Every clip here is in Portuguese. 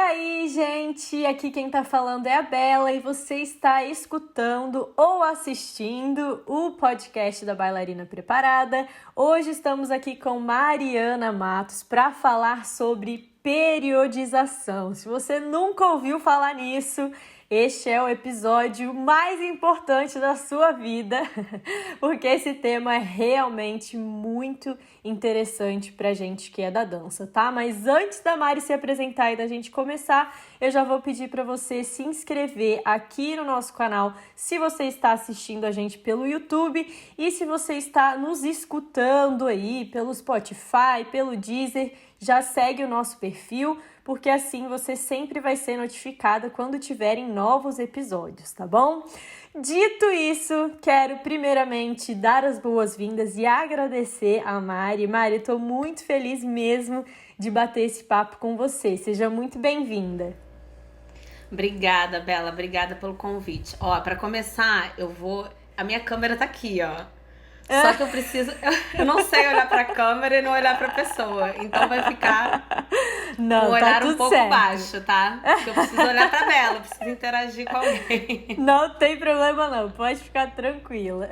aí, gente? Aqui quem tá falando é a Bela e você está escutando ou assistindo o podcast da Bailarina Preparada. Hoje estamos aqui com Mariana Matos para falar sobre periodização. Se você nunca ouviu falar nisso, este é o episódio mais importante da sua vida, porque esse tema é realmente muito interessante pra gente que é da dança, tá? Mas antes da Mari se apresentar e da gente começar, eu já vou pedir para você se inscrever aqui no nosso canal, se você está assistindo a gente pelo YouTube e se você está nos escutando aí pelo Spotify, pelo Deezer, já segue o nosso perfil, porque assim você sempre vai ser notificada quando tiverem novos episódios, tá bom? Dito isso, quero primeiramente dar as boas-vindas e agradecer a Mari. Mari, eu tô muito feliz mesmo de bater esse papo com você. Seja muito bem-vinda. Obrigada, Bela. Obrigada pelo convite. Ó, para começar, a minha câmera tá aqui, ó. Só que eu não sei olhar pra câmera e não olhar pra pessoa. Então vai ficar um olhar um pouco baixo, tá? Porque eu preciso olhar pra Bela, eu preciso interagir com alguém. Não tem problema não, pode ficar tranquila.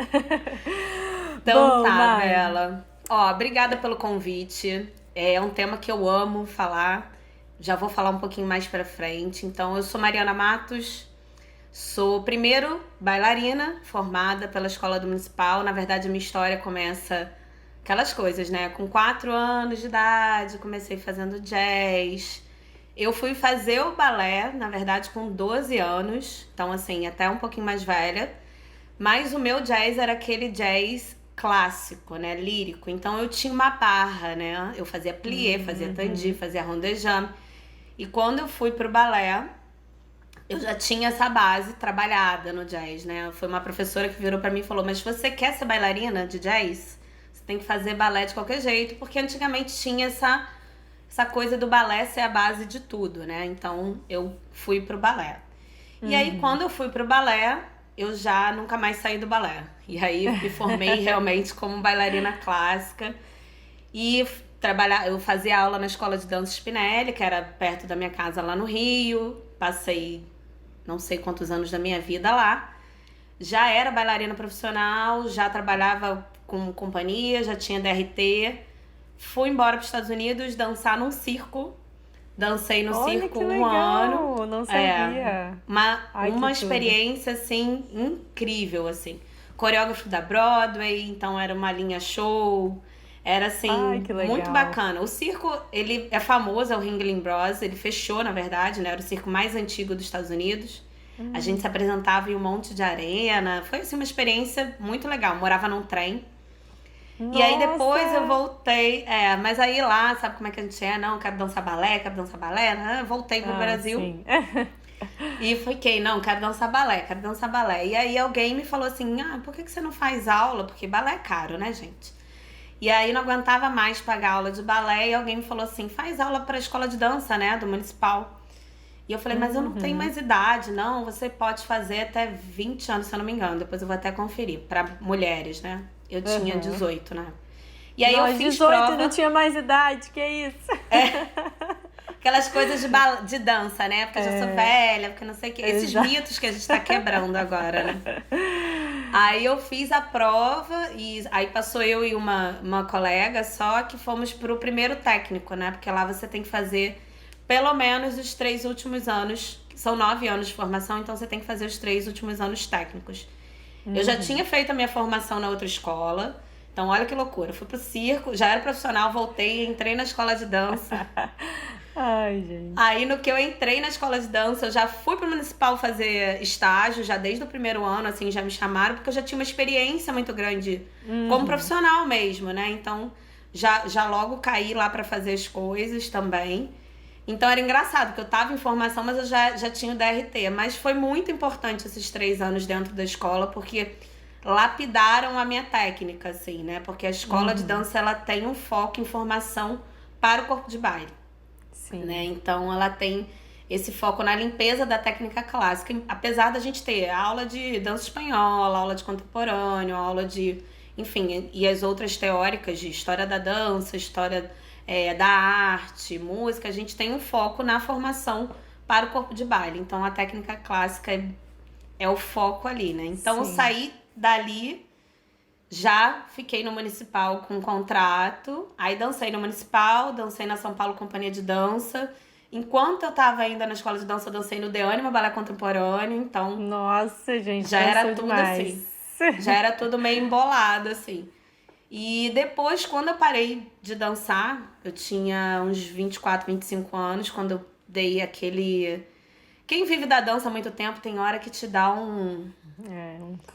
Então tá, Bela. Ó, obrigada pelo convite. É um tema que eu amo falar. Já vou falar um pouquinho mais pra frente. Então, eu sou Mariana Matos. Sou, primeiro, bailarina, formada pela Escola do Municipal. Na verdade, a minha história começa aquelas coisas, né? Com 4 anos de idade, comecei fazendo jazz. Eu fui fazer o balé, na verdade, com 12 anos. Então, assim, até um pouquinho mais velha. Mas o meu jazz era aquele jazz clássico, né? Lírico. Então, eu tinha uma barra, né? Eu fazia plié, fazia tandi, fazia rondejam. E quando eu fui pro balé, eu já tinha essa base trabalhada no jazz, né? Foi uma professora que virou pra mim e falou: mas você quer ser bailarina de jazz? Você tem que fazer balé de qualquer jeito, porque antigamente tinha essa coisa do balé ser a base de tudo, né? Então eu fui pro balé. E aí quando eu fui pro balé, eu já nunca mais saí do balé. E aí me formei realmente como bailarina clássica. E eu fazia aula na Escola de Dança Spinelli, que era perto da minha casa lá no Rio. Passei não sei quantos anos da minha vida lá. Já era bailarina profissional, já trabalhava com companhia, já tinha DRT. Fui embora para os Estados Unidos dançar num circo. Dancei no circo um ano. Não sabia. Uma experiência, assim, incrível, assim. Coreógrafo da Broadway, então era uma linha show. Era, assim, muito bacana. O circo, ele é famoso, é o Ringling Bros. Ele fechou, na verdade, né? Era o circo mais antigo dos Estados Unidos. A gente se apresentava em um monte de arena. Foi, assim, uma experiência muito legal. Morava num trem. Nossa. E aí, depois eu voltei. Mas aí lá, sabe como é que a gente é? Não, quero dançar balé, quero dançar balé. Voltei pro Brasil. Sim. E fiquei, não, quero dançar balé, quero dançar balé. E aí alguém me falou assim: por que você não faz aula? Porque balé é caro, né, gente? E aí não aguentava mais pagar aula de balé e alguém me falou assim: faz aula para a escola de dança, né, do municipal. E eu falei: mas eu não tenho mais idade. Não, você pode fazer até 20 anos, se eu não me engano. Depois eu vou até conferir, para mulheres, né? Eu tinha 18, né? E aí eu fiz 18 prova. Não tinha mais idade, que isso? Aquelas coisas de dança, né? Porque eu já sou velha, porque não sei o quê. Esses mitos que a gente tá quebrando agora, né? Aí eu fiz a prova e aí passou eu e uma colega, só que fomos pro primeiro técnico, né? Porque lá você tem que fazer pelo menos os 3 últimos anos, são 9 anos de formação, então você tem que fazer os 3 últimos anos técnicos. Eu já tinha feito a minha formação na outra escola, então olha que loucura. Eu fui pro circo, já era profissional, voltei, entrei na escola de dança. Ai, gente. Aí no que eu entrei na escola de dança, eu já fui pro municipal fazer estágio, já desde o primeiro ano, assim, já me chamaram, porque eu já tinha uma experiência muito grande como profissional mesmo, né? Então, já logo caí lá pra fazer as coisas também. Então era engraçado, porque eu tava em formação, mas eu já tinha o DRT. Mas foi muito importante esses 3 anos dentro da escola, porque lapidaram a minha técnica, assim, né? Porque a escola de dança, ela tem um foco em formação para o corpo de baile. Sim. Né? Então ela tem esse foco na limpeza da técnica clássica, apesar da gente ter aula de dança espanhola, aula de contemporâneo, aula de, enfim, e as outras teóricas de história da dança, história da arte, música, a gente tem um foco na formação para o corpo de baile. Então, a técnica clássica é o foco ali, né? Então, eu saí dali, já fiquei no municipal com contrato. Aí, dancei no municipal, dancei na São Paulo Companhia de Dança. Enquanto eu tava ainda na escola de dança, eu dancei no De Ânima Balé Contemporâneo. Então, nossa, gente, já era tudo demais. Assim. Já era tudo meio embolado, assim. E depois, quando eu parei de dançar, eu tinha uns 24, 25 anos, quando eu dei aquele... Quem vive da dança há muito tempo tem hora que te dá um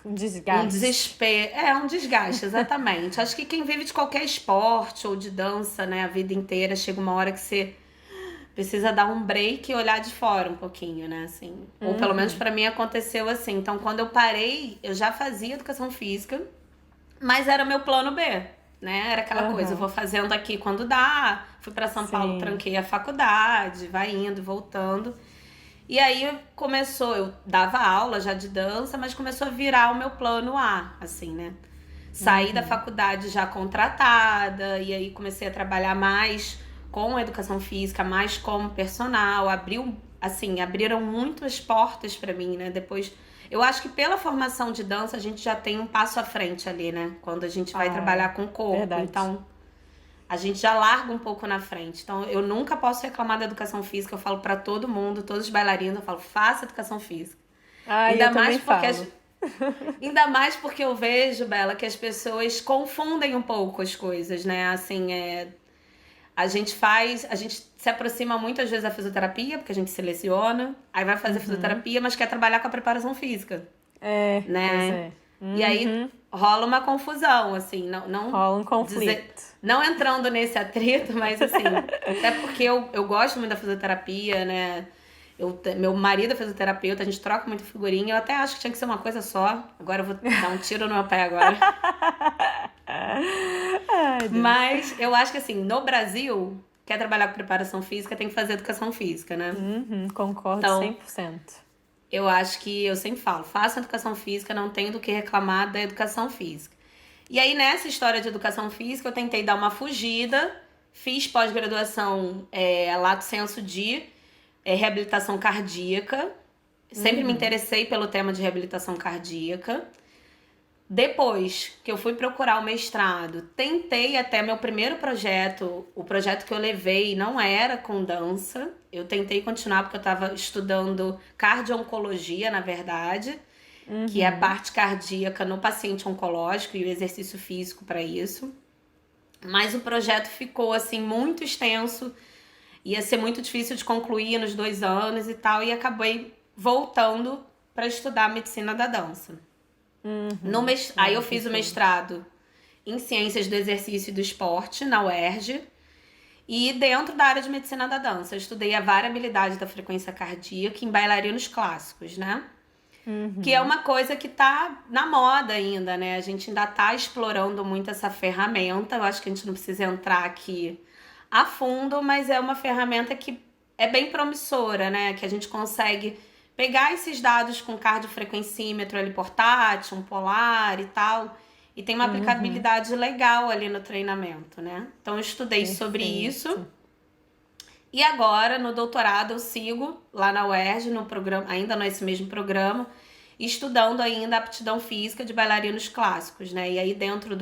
desgaste. Um desespero. Um desgaste, exatamente. Acho que quem vive de qualquer esporte ou de dança, né, a vida inteira, chega uma hora que você precisa dar um break e olhar de fora um pouquinho, né, assim. Ou pelo menos pra mim aconteceu assim. Então, quando eu parei, eu já fazia educação física, mas era meu plano B, né? Era aquela coisa, eu vou fazendo aqui quando dá. Fui pra São Paulo, tranquei a faculdade, vai indo, voltando. E aí começou, eu dava aula já de dança, mas começou a virar o meu plano A, assim, né? Saí da faculdade já contratada, e aí comecei a trabalhar mais com educação física, mais como personal. Abriram muitas portas pra mim, né? Depois, eu acho que pela formação de dança, a gente já tem um passo à frente ali, né? Quando a gente vai trabalhar com o corpo. Verdade. Então, a gente já larga um pouco na frente. Então, eu nunca posso reclamar da educação física. Eu falo pra todo mundo, todos os bailarinos, eu falo, faça educação física. Ainda mais porque Ainda mais porque eu vejo, Bela, que as pessoas confundem um pouco as coisas, né? Assim, a gente se aproxima muitas vezes da fisioterapia, porque a gente seleciona, aí vai fazer fisioterapia, mas quer trabalhar com a preparação física. Né? Pois é. E aí rola uma confusão, assim, não rola um conflito. Não entrando nesse atrito, mas assim, até porque eu gosto muito da fisioterapia, né? Meu marido é fisioterapeuta, a gente troca muito figurinha. Eu até acho que tinha que ser uma coisa só. Agora eu vou dar um tiro no meu pé agora. Ai, mas eu acho que assim, no Brasil, quer trabalhar com preparação física, tem que fazer educação física, né? Concordo então, 100%. Eu acho que eu sempre falo, faça educação física, não tenho do que reclamar da educação física. E aí, nessa história de educação física, eu tentei dar uma fugida, fiz pós-graduação lato sensu de reabilitação cardíaca. Sempre me interessei pelo tema de reabilitação cardíaca. Depois que eu fui procurar o mestrado, tentei até meu primeiro projeto, o projeto que eu levei não era com dança. Eu tentei continuar porque eu estava estudando cardio-oncologia, na verdade, que é a parte cardíaca no paciente oncológico e o exercício físico para isso. Mas o projeto ficou assim muito extenso, ia ser muito difícil de concluir nos 2 anos e tal, e acabei voltando para estudar medicina da dança. Aí eu fiz o mestrado em Ciências do Exercício e do Esporte, na UERJ. E dentro da área de medicina da dança, eu estudei a variabilidade da frequência cardíaca em bailarinos clássicos, né? Que é uma coisa que tá na moda ainda, né? A gente ainda tá explorando muito essa ferramenta. Eu acho que a gente não precisa entrar aqui a fundo, mas é uma ferramenta que é bem promissora, né? Que a gente consegue pegar esses dados com cardiofrequencímetro ali portátil, um polar e tal, e tem uma aplicabilidade legal ali no treinamento, né? Então eu estudei sobre isso. E agora, no doutorado, eu sigo lá na UERJ, no programa, ainda nesse mesmo programa, estudando ainda a aptidão física de bailarinos clássicos, né? E aí dentro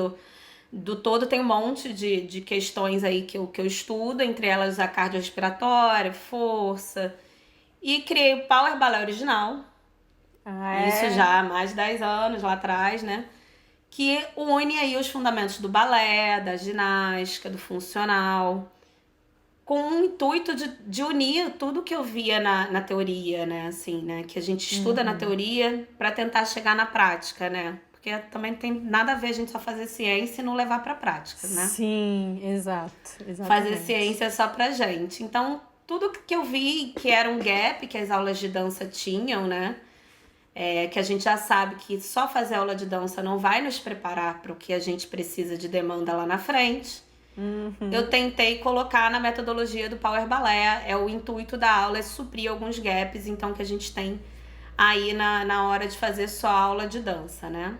do todo tem um monte de questões aí que eu estudo, entre elas a cardiorrespiratória, força. E criei o Power Ballet Original. Isso já há mais de 10 anos lá atrás, né? Que une aí os fundamentos do balé, da ginástica, do funcional, com o intuito de unir tudo que eu via na teoria, né? Assim, né? Que a gente estuda na teoria para tentar chegar na prática, né? Porque também não tem nada a ver a gente só fazer ciência e não levar pra prática, né? Sim, exato. Exatamente. Fazer ciência só pra gente. Então, tudo que eu vi que era um gap que as aulas de dança tinham, né? Que a gente já sabe que só fazer aula de dança não vai nos preparar para o que a gente precisa de demanda lá na frente. Eu tentei colocar na metodologia do Power Ballet. O intuito da aula é suprir alguns gaps, então, que a gente tem aí na hora de fazer só aula de dança, né?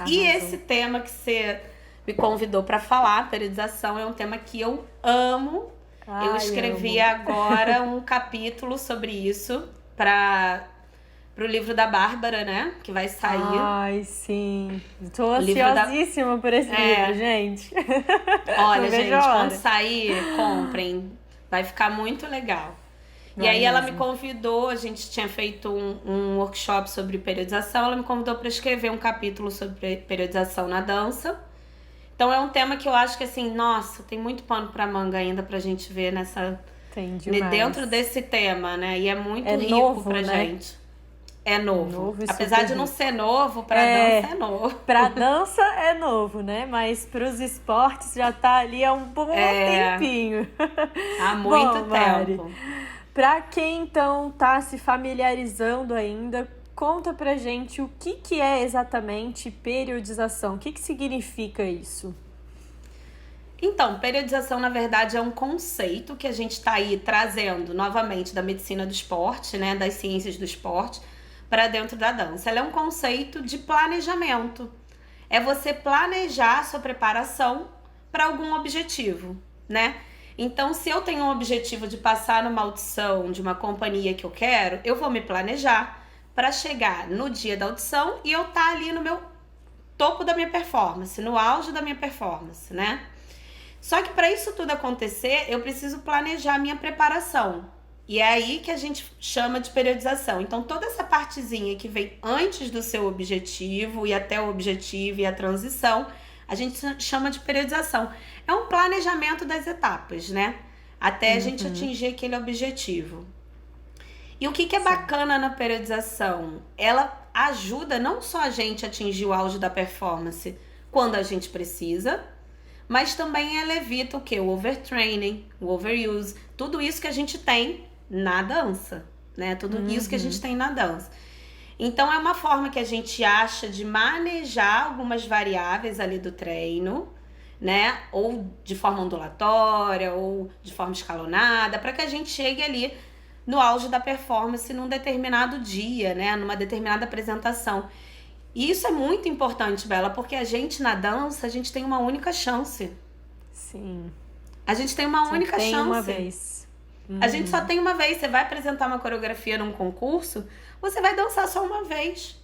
E esse tema que você me convidou para falar, periodização, é um tema que eu amo. Eu Ai, escrevi amo. agora um capítulo sobre isso para o livro da Bárbara, né? Que vai sair. Ai, sim. Tô O livro da. ansiosíssima por esse livro, É, gente. Não olha, vejo a gente, quando hora. sair, comprem. Vai ficar muito legal. E Vai aí ela me mesmo. convidou, a gente tinha feito um workshop sobre periodização, ela me convidou para escrever um capítulo sobre periodização na dança. Então é um tema que eu acho que assim, nossa, tem muito pano para manga ainda pra gente ver Tem dentro demais. desse tema, né? E é muito É rico novo, pra né? gente. É novo. Novo e Apesar super de não rico. ser novo, pra dança É, é novo. pra dança é novo, né? Mas pros esportes já tá ali há um bom É, tempinho. há muito Bom, Mari, tempo. pra quem então tá se familiarizando ainda, conta pra gente o que que é exatamente periodização. O que que significa isso? Então, periodização, na verdade, é um conceito que a gente está aí trazendo novamente da medicina do esporte, né, das ciências do esporte, para dentro da dança. Ela é um conceito de planejamento. É você planejar a sua preparação para algum objetivo, né? Então, se eu tenho um objetivo de passar numa audição de uma companhia que eu quero, eu vou me planejar para chegar no dia da audição e eu estar ali no meu topo da minha performance, no auge da minha performance, né? Só que para isso tudo acontecer, eu preciso planejar a minha preparação. E é aí que a gente chama de periodização. Então, toda essa partezinha que vem antes do seu objetivo e até o objetivo e a transição, a gente chama de periodização. É um planejamento das etapas, né? Até a gente Uhum, atingir aquele objetivo. E o que é sim. bacana na periodização? Ela ajuda não só a gente a atingir o auge da performance quando a gente precisa, mas também ela evita o que? O overtraining, o overuse, tudo isso que a gente tem na dança, né? Tudo isso que a gente Uhum, tem na dança. Então é uma forma que a gente acha de manejar algumas variáveis ali do treino, né? Ou de forma ondulatória, ou de forma escalonada, para que a gente chegue ali no auge da performance num determinado dia, né? Numa determinada apresentação. E isso é muito importante, Bela, porque a gente na dança, a gente tem uma única chance. sim. A gente tem uma Só única tem uma chance. vez. A gente só Uhum. tem uma vez. Você vai apresentar uma coreografia num concurso, você vai dançar só uma vez.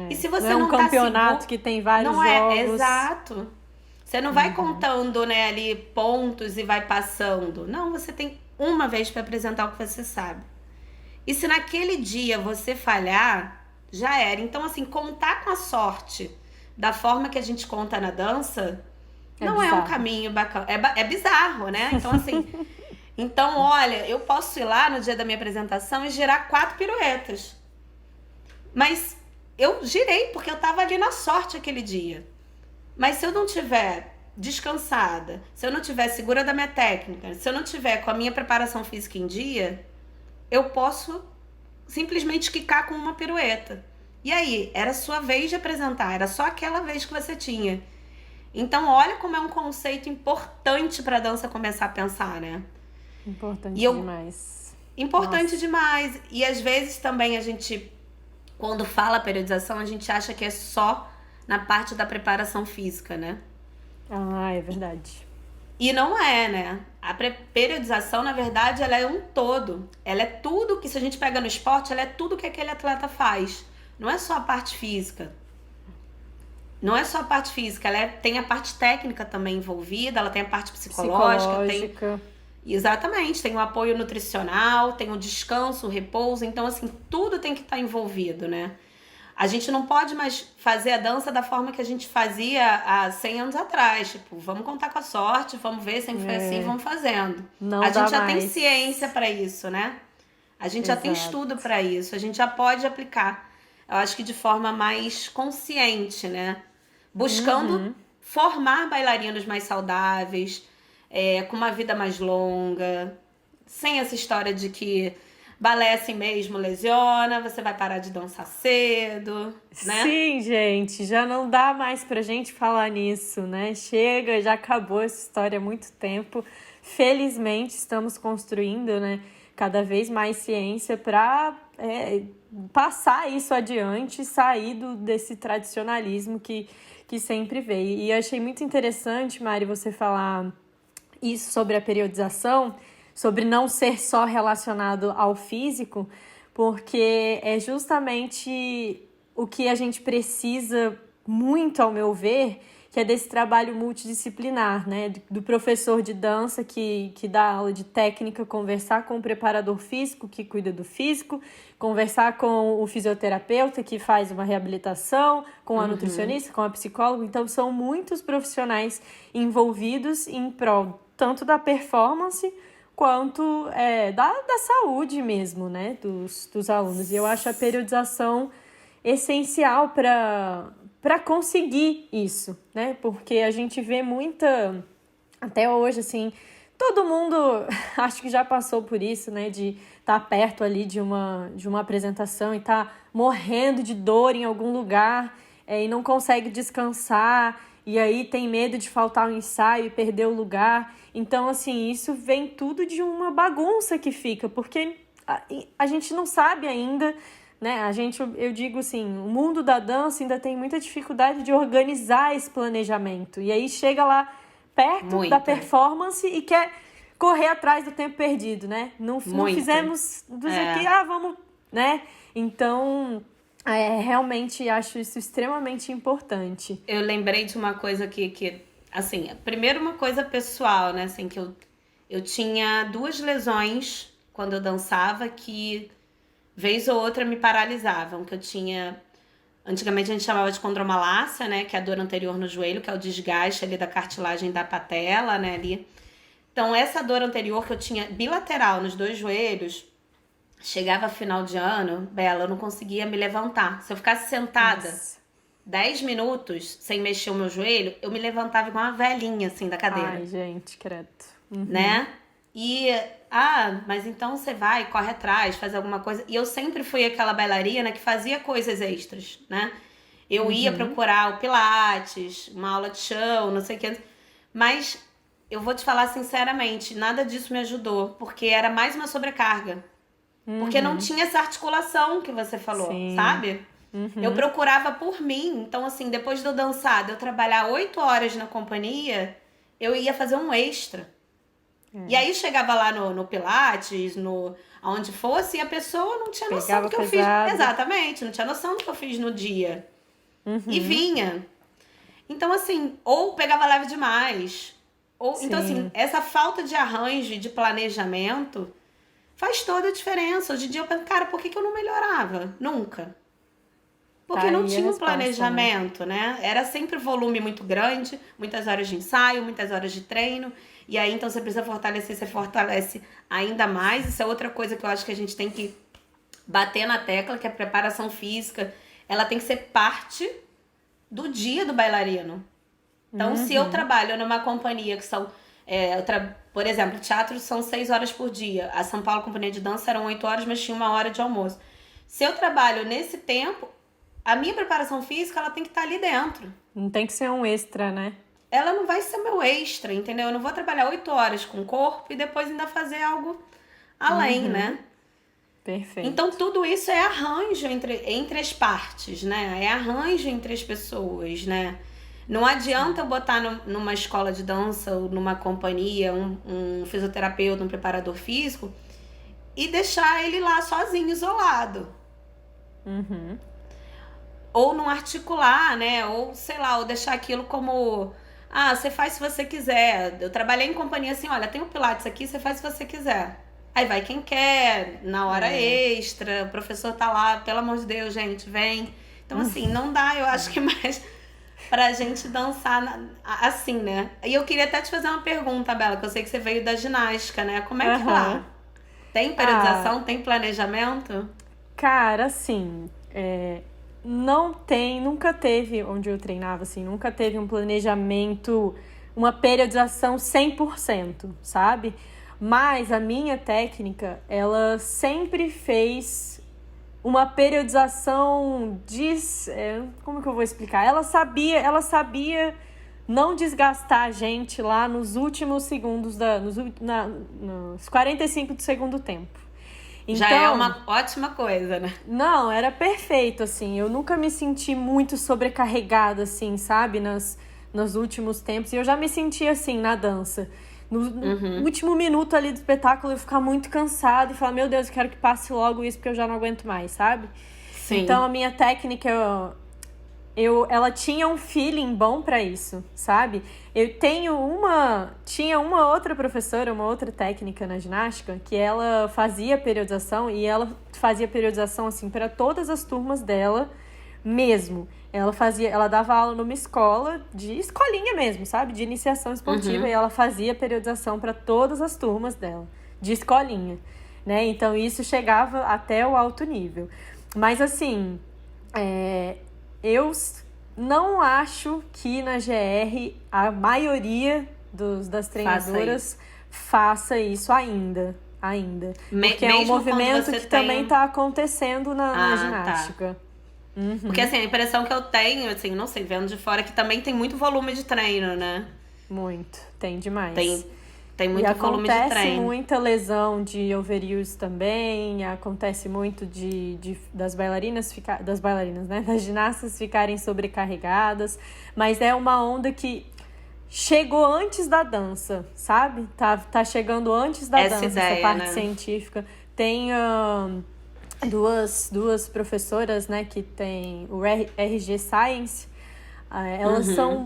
E É. se Não você é um não tá campeonato seguro, que tem vários não é jogos. exato. Você não vai contando, né, ali pontos e vai passando. Não, você tem uma vez para apresentar o que você sabe. E se naquele dia você falhar, já era. Então, assim, contar com a sorte da forma que a gente conta na dança É não é um bizarro. caminho bacana. É bizarro, né? Então, assim, então, olha, eu posso ir lá no dia da minha apresentação e girar 4 piruetas. Mas eu girei porque eu tava ali na sorte aquele dia. Mas se eu não tiver descansada, se eu não tiver segura da minha técnica, se eu não tiver com a minha preparação física em dia, eu posso simplesmente quicar com uma pirueta. E aí, era sua vez de apresentar, era só aquela vez que você tinha. Então, olha como é um conceito importante para a dança começar a pensar, né? E Importante eu demais. importante Nossa. demais. E às vezes também a gente, quando fala periodização, a gente acha que é só na parte da preparação física, né? Ah, é verdade. E não é, né? A periodização, na verdade, ela é um todo. Ela é tudo que, se a gente pega no esporte, ela é tudo que aquele atleta faz. Não é só a parte física. Não é só a parte física, tem a parte técnica também envolvida, ela tem a parte psicológica, tem. Psicológica. Exatamente, tem o apoio nutricional, tem o descanso, o repouso, então, assim, tudo tem que estar envolvido, né? A gente não pode mais fazer a dança da forma que a gente fazia há 100 anos atrás. Tipo, vamos contar com a sorte, vamos ver, sempre foi assim, É, vamos fazendo. A não dá gente já tem ciência mais. para isso, né? A gente já tem estudo Exato. para isso, a gente já pode aplicar. Eu acho que de forma mais consciente, né? Buscando Uhum. formar bailarinos mais saudáveis, com uma vida mais longa, sem essa história de que balé assim mesmo lesiona, você vai parar de dançar cedo, né? Sim, gente, já não dá mais pra gente falar nisso, né? Chega, já acabou essa história há muito tempo. Felizmente, estamos construindo, né, cada vez mais ciência para passar isso adiante, sair desse tradicionalismo que sempre veio. E achei muito interessante, Mari, você falar isso sobre a periodização, sobre não ser só relacionado ao físico, porque é justamente o que a gente precisa muito, ao meu ver, que é desse trabalho multidisciplinar, né? Do professor de dança que dá aula de técnica, conversar com o preparador físico que cuida do físico, conversar com o fisioterapeuta que faz uma reabilitação, com a nutricionista, com a psicóloga. Então, são muitos profissionais envolvidos em prol tanto da performance quanto da saúde mesmo, né? Dos alunos. E eu acho a periodização essencial para conseguir isso, né? Porque a gente vê muita, até hoje, assim, todo mundo acho que já passou por isso, né? De estar perto ali de uma apresentação e estar morrendo de dor em algum lugar e não consegue descansar, e aí tem medo de faltar o ensaio e perder o lugar. Então, assim, isso vem tudo de uma bagunça que fica, porque a gente não sabe ainda, né? Eu digo assim, o mundo da dança ainda tem muita dificuldade de organizar esse planejamento. E aí chega lá perto da performance e quer correr atrás do tempo perdido, né? Não fizemos do jeito que, vamos, né? Então, realmente acho isso extremamente importante. Eu lembrei de uma coisa que assim, primeiro uma coisa pessoal, né? Assim, que eu tinha 2 lesões quando eu dançava que vez ou outra me paralisavam, que eu tinha... Antigamente a gente chamava de condromalácia, né? Que é a dor anterior no joelho, que é o desgaste ali da cartilagem da patela, né? Ali. Então, essa dor anterior que eu tinha bilateral nos 2 joelhos, chegava final de ano, Bela, eu não conseguia me levantar. Se eu ficasse sentada 10 minutos sem mexer o meu joelho, eu me levantava igual uma velhinha, assim, da cadeira. Ai, gente, credo. Né? E, mas então você vai, corre atrás, faz alguma coisa. E eu sempre fui aquela bailarina que fazia coisas extras, né? Eu ia procurar o pilates, uma aula de chão, não sei o que. Mas eu vou te falar sinceramente, nada disso me ajudou, porque era mais uma sobrecarga. Porque não tinha essa articulação que você falou, sabe? Eu procurava por mim. Então, assim, depois de eu dançar, de eu trabalhar 8 horas na companhia, eu ia fazer um extra. E aí chegava lá no Pilates, aonde fosse, e a pessoa não tinha noção do que eu fiz. Exatamente, não tinha noção do que eu fiz no dia. E vinha. Então, assim, ou pegava leve demais. Então, assim, essa falta de arranjo e de planejamento faz toda a diferença. Hoje em dia eu penso, cara, por que eu não melhorava? Nunca. Porque não tinha um planejamento, né? Era sempre volume muito grande, muitas horas de ensaio, muitas horas de treino. E aí, então, você precisa fortalecer, você fortalece ainda mais. Isso é outra coisa que eu acho que a gente tem que bater na tecla, que a preparação física, ela tem que ser parte do dia do bailarino. Então, se eu trabalho numa companhia que são... por exemplo, teatro são 6 horas por dia. A São Paulo Companhia de Dança eram 8 horas, mas tinha 1 hora de almoço. Se eu trabalho nesse tempo, a minha preparação física, ela tem que estar ali dentro. Não tem que ser um extra, né? Ela não vai ser meu extra, entendeu? Eu não vou trabalhar 8 horas com o corpo e depois ainda fazer algo além, né? Perfeito. Então, tudo isso é arranjo entre as partes, né? É arranjo entre as pessoas, né? Não adianta eu botar numa escola de dança ou numa companhia um fisioterapeuta, um preparador físico e deixar ele lá sozinho, isolado. Ou não articular, né? Ou, sei lá, ou deixar aquilo como... você faz se você quiser. Eu trabalhei em companhia assim, olha, tem um Pilates aqui, você faz se você quiser. Aí vai quem quer, na hora extra, o professor tá lá, pelo amor de Deus, gente, vem. Então, assim, não dá, eu acho que mais pra gente dançar assim, né? E eu queria até te fazer uma pergunta, Bela, que eu sei que você veio da ginástica, né? Como é que tá? Tem periodização, tem planejamento? Cara, assim, não tem, nunca teve, onde eu treinava, assim, nunca teve um planejamento, uma periodização 100%, sabe? Mas a minha técnica, ela sempre fez uma periodização como que eu vou explicar? Ela sabia não desgastar a gente lá nos últimos segundos, nos 45 do segundo tempo. Então, já é uma ótima coisa, né? Não, era perfeito, assim. Eu nunca me senti muito sobrecarregada, assim, sabe? Nos últimos tempos. E eu já me senti assim na dança. no último minuto ali do espetáculo eu ficar muito cansada e falar, meu Deus, eu quero que passe logo isso porque eu já não aguento mais, sabe? Sim. Então a minha técnica, ela tinha um feeling bom pra isso, sabe? Tinha uma outra professora, uma outra técnica na ginástica, que ela fazia periodização, e ela fazia periodização, assim, para todas as turmas dela mesmo. Ela dava aula numa escola, de escolinha mesmo, sabe? De iniciação esportiva, e ela fazia periodização para todas as turmas dela, de escolinha, né? Então isso chegava até o alto nível. Mas assim, eu não acho que na GR a maioria das treinadoras faça isso ainda. Porque é um movimento que também está acontecendo na ginástica. Tá. Porque assim, a impressão que eu tenho, assim, não sei, vendo de fora, é que também tem muito volume de treino, né? Muito, tem demais. Tem muito volume de treino. Acontece muita lesão de overuse também, acontece muito das bailarinas, né? Das ginastas ficarem sobrecarregadas, mas é uma onda que chegou antes da dança, sabe? Tá chegando antes da dança, essa parte científica. Tem duas professoras, né, que tem o RG Science.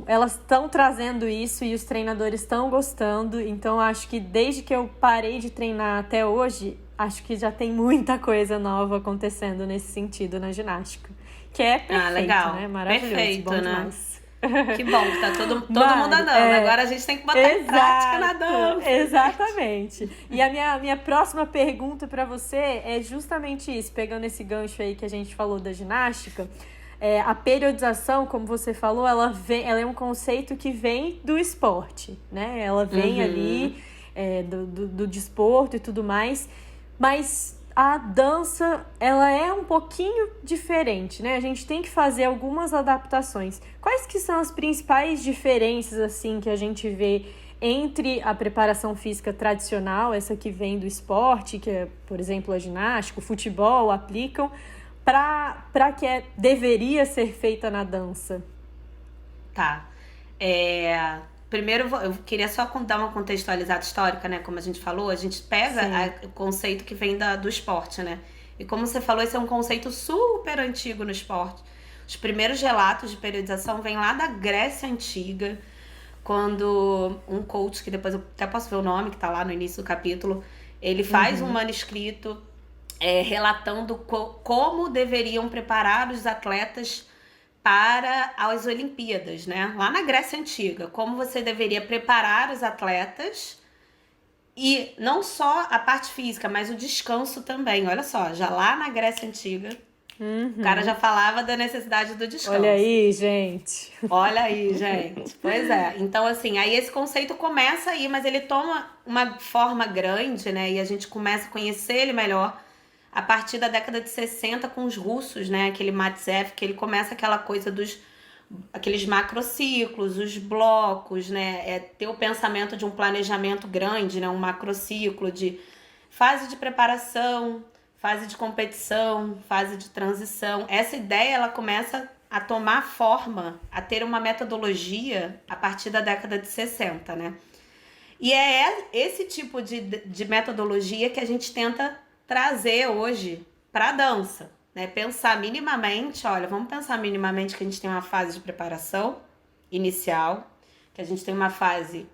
Elas estão trazendo isso e os treinadores estão gostando. Então, acho que desde que eu parei de treinar até hoje, acho que já tem muita coisa nova acontecendo nesse sentido na ginástica. Que é perfeito, legal. Né? Maravilhoso, perfeito, bom né? demais. Que bom, que tá todo mundo andando. Agora a gente tem que botar em prática na dança. Exatamente. E a minha próxima pergunta para você é justamente isso, pegando esse gancho aí que a gente falou da ginástica. A periodização, como você falou, ela é um conceito que vem do esporte, né? Ela vem ali do desporto e tudo mais, mas a dança, ela é um pouquinho diferente, né? A gente tem que fazer algumas adaptações. Quais que são as principais diferenças, assim, que a gente vê entre a preparação física tradicional, essa que vem do esporte, que é, por exemplo, a ginástica, o futebol, aplicam, para que deveria ser feita na dança? Tá. Primeiro, eu queria só dar uma contextualizada histórica, né? Como a gente falou, a gente pega o conceito que vem do esporte, né? E como você falou, esse é um conceito super antigo no esporte. Os primeiros relatos de periodização vêm lá da Grécia Antiga, quando um coach, que depois eu até posso ver o nome, que tá lá no início do capítulo, ele faz um manuscrito relatando como deveriam preparar os atletas para as Olimpíadas, né? Lá na Grécia Antiga, como você deveria preparar os atletas e não só a parte física, mas o descanso também. Olha só, já lá na Grécia Antiga, o cara já falava da necessidade do descanso. Olha aí, gente. Pois é. Então, assim, aí esse conceito começa aí, mas ele toma uma forma grande, né? E a gente começa a conhecer ele melhor a partir da década de 60 com os russos, né? Aquele Matsev, que ele começa aquela coisa aqueles macrociclos, os blocos, né? Ter o pensamento de um planejamento grande, né? Um macrociclo de fase de preparação, fase de competição, fase de transição. Essa ideia, ela começa a tomar forma, a ter uma metodologia a partir da década de 60, né? E é esse tipo de metodologia que a gente tenta trazer hoje para a dança, né? Pensar minimamente, vamos pensar minimamente que a gente tem uma fase de preparação inicial, que a gente tem uma fase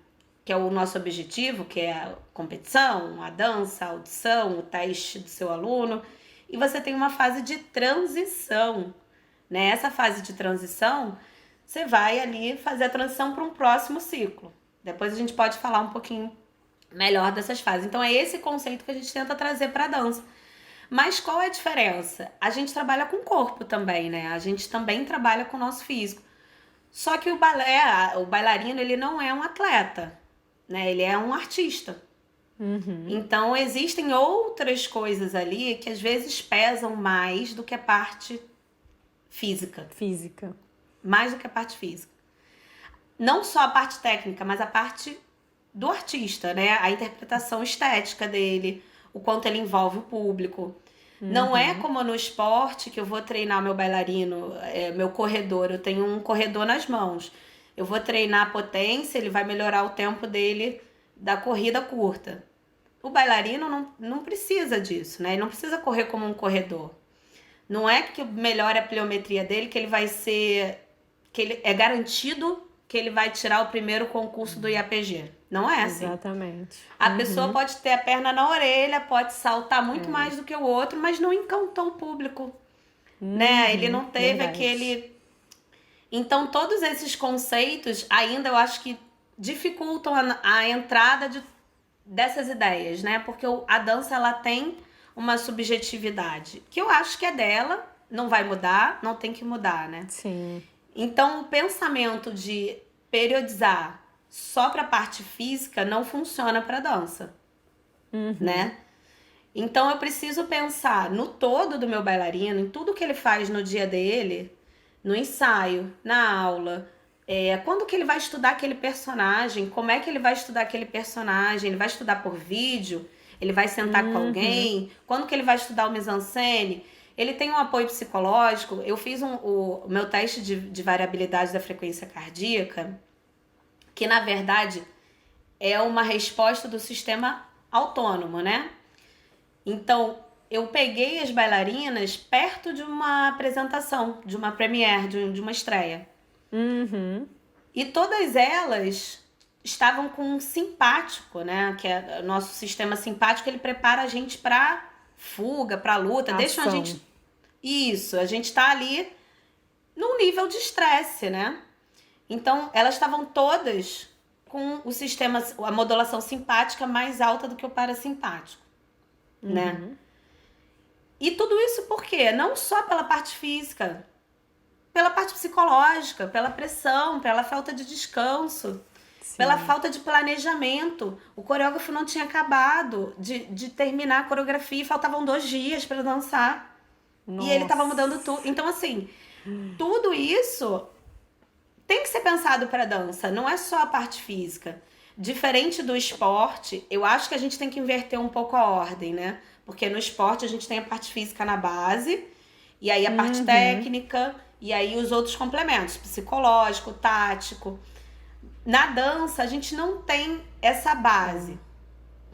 que é o nosso objetivo, que é a competição, a dança, a audição, o teste do seu aluno, e você tem uma fase de transição, né? Essa fase de transição, você vai ali fazer a transição para um próximo ciclo. Depois a gente pode falar um pouquinho melhor dessas fases. Então é esse conceito que a gente tenta trazer para a dança. Mas qual é a diferença? A gente trabalha com o corpo também, né? A gente também trabalha com o nosso físico. Só que o bailarino, ele não é um atleta, né? Ele é um artista. Então existem outras coisas ali que às vezes pesam mais do que a parte física. Mais do que a parte física. Não só a parte técnica, mas a parte do artista, né? A interpretação estética dele, o quanto ele envolve o público. Não é como no esporte que eu vou treinar meu bailarino, meu corredor, eu tenho um corredor nas mãos. Eu vou treinar a potência, ele vai melhorar o tempo dele da corrida curta. O bailarino não precisa disso, né? Ele não precisa correr como um corredor. Não é que melhora a pliometria dele, que ele vai ser... que ele é garantido que ele vai tirar o primeiro concurso do IAPG. Não é assim. Exatamente. A pessoa pode ter a perna na orelha, pode saltar muito mais do que o outro, mas não encantou o público. Né? Ele não teve aquele... Então, todos esses conceitos ainda eu acho que dificultam a entrada dessas ideias, né? Porque a dança, ela tem uma subjetividade, que eu acho que é dela, não vai mudar, não tem que mudar, né? Sim. Então, o pensamento de periodizar só para a parte física não funciona para dança, né? Então, eu preciso pensar no todo do meu bailarino, em tudo que ele faz no dia dele, no ensaio, na aula, quando que ele vai estudar aquele personagem, como é que ele vai estudar aquele personagem, ele vai estudar por vídeo, ele vai sentar com alguém, quando que ele vai estudar o mise-en-scène, ele tem um apoio psicológico. Eu fiz o meu teste de variabilidade da frequência cardíaca, que na verdade é uma resposta do sistema autônomo, né? Então, eu peguei as bailarinas perto de uma apresentação, de uma premiere, de uma estreia. E todas elas estavam com um simpático, né? Que é o nosso sistema simpático, ele prepara a gente para fuga, para luta, deixa a gente... Isso, a gente tá ali num nível de estresse, né? Então, elas estavam todas com o sistema, a modulação simpática mais alta do que o parasimpático, né? E tudo isso por quê? Não só pela parte física, pela parte psicológica, pela pressão, pela falta de descanso, pela falta de planejamento. O coreógrafo não tinha acabado de terminar a coreografia e faltavam 2 dias para dançar. Nossa. E ele tava mudando tudo. Então, assim, tudo isso tem que ser pensado para dança, não é só a parte física. Diferente do esporte, eu acho que a gente tem que inverter um pouco a ordem, né? Porque no esporte a gente tem a parte física na base, e aí a parte técnica, e aí os outros complementos, psicológico, tático. Na dança, a gente não tem essa base,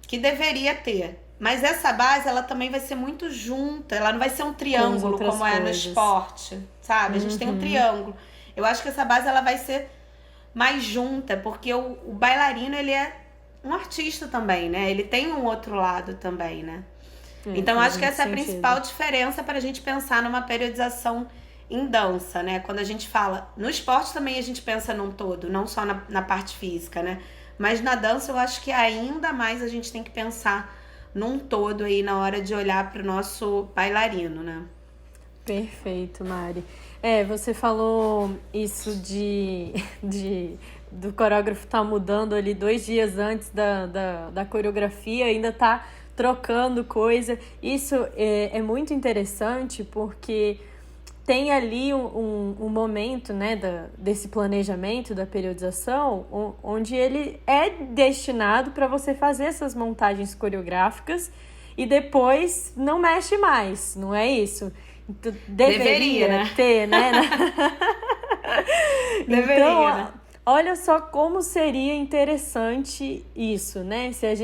que deveria ter. Mas essa base, ela também vai ser muito junta, ela não vai ser um triângulo como é no esporte, sabe? A gente tem um triângulo. Eu acho que essa base, ela vai ser mais junta, porque o bailarino, ele é um artista também, né? Ele tem um outro lado também, né? Então, acho que essa é a principal diferença para a gente pensar numa periodização em dança, né? Quando a gente fala... No esporte também a gente pensa num todo, não só na parte física, né? Mas na dança eu acho que ainda mais a gente tem que pensar num todo aí na hora de olhar para o nosso bailarino, né? Perfeito, Mari. Você falou isso do coreógrafo estar mudando ali 2 dias antes da coreografia, ainda tá trocando coisa. Isso é muito interessante porque tem ali um momento, né, desse planejamento, da periodização, onde ele é destinado para você fazer essas montagens coreográficas e depois não mexe mais, não é isso? Então, deveria né? ter, né? Deveria, então, né? Olha só como seria interessante isso, né? Se a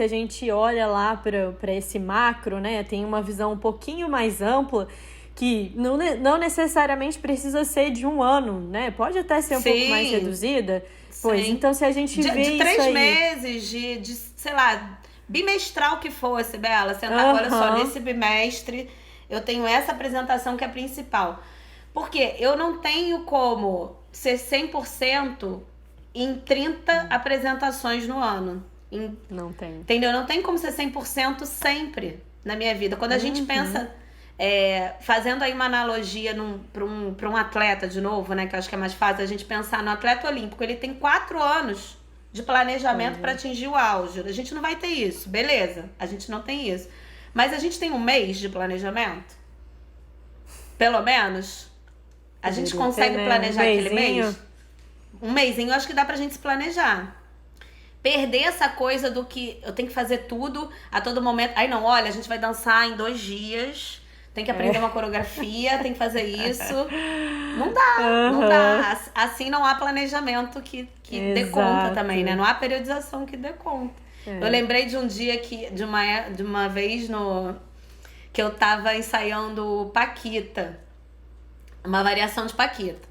gente olha lá para esse macro, né? Tem uma visão um pouquinho mais ampla, que não necessariamente precisa ser de 1 ano, né? Pode até ser um pouco mais reduzida. Pois, então se a gente vê isso aí... De 3 meses, de, sei lá, bimestral que fosse, Bela. Sentar, olha só, nesse bimestre eu tenho essa apresentação que é a principal. Porque eu não tenho como ser 100% em 30 apresentações no ano. Não tem. Entendeu? Não tem como ser 100% sempre na minha vida. Quando a gente pensa... fazendo aí uma analogia para um atleta de novo, né, que eu acho que é mais fácil a gente pensar no atleta olímpico, ele tem 4 anos de planejamento para atingir o auge. A gente não vai ter isso, beleza, a gente não tem isso, mas a gente tem 1 mês de planejamento, pelo menos a gente consegue planejar aquele mês, 1 mêsinho, eu acho que dá pra gente se planejar. Perder essa coisa do que eu tenho que fazer tudo a todo momento. Aí não, olha, a gente vai dançar em 2 dias tem que aprender uma coreografia, tem que fazer isso. Não dá, não dá. Assim não há planejamento que dê conta também, né? Não há periodização que dê conta. Eu lembrei de um dia de uma vez que eu tava ensaiando Paquita, uma variação de Paquita.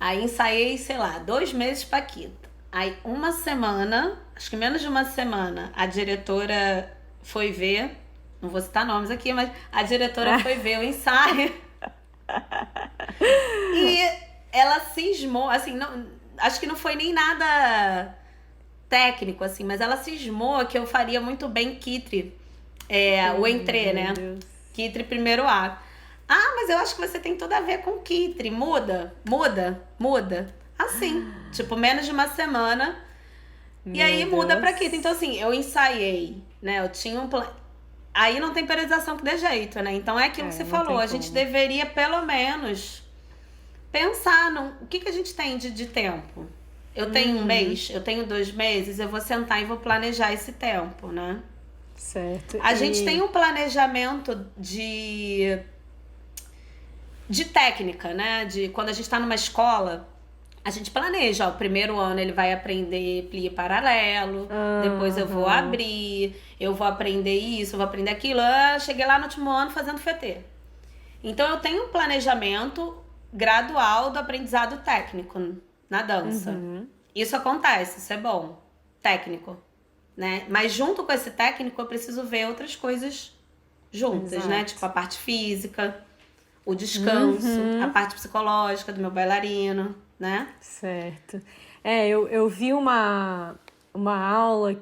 Aí ensaiei, sei lá, 2 meses de Paquita. Aí uma semana, acho que menos de uma semana, a diretora foi ver, não vou citar nomes aqui, mas a diretora foi ver o ensaio. E ela cismou, assim, não, acho que não foi nem nada técnico, assim, mas ela cismou que eu faria muito bem Kitri, o entrée, né? Deus. Kitri primeiro ato. Ah, mas eu acho que você tem tudo a ver com Kitri. Muda. Assim, tipo, menos de uma semana. E aí muda pra Kitri. Então, assim, eu ensaiei, né? Eu tinha um plano. Aí não tem periodização que dê jeito, né? Então é aquilo que você falou. A gente deveria, pelo menos, pensar o que a gente tem de tempo. Eu tenho 1 mês, eu tenho 2 meses, eu vou sentar e vou planejar esse tempo, né? Certo. A gente tem um planejamento de técnica, né? De quando a gente tá numa escola, a gente planeja, ó, o primeiro ano ele vai aprender plie paralelo, depois eu vou abrir, eu vou aprender isso, eu vou aprender aquilo. Cheguei lá no último ano fazendo FT. Então eu tenho um planejamento gradual do aprendizado técnico na dança. Isso acontece, isso é bom, técnico, né? Mas junto com esse técnico eu preciso ver outras coisas juntas, né? Tipo a parte física, o descanso, a parte psicológica do meu bailarino, né? Certo. Eu vi uma aula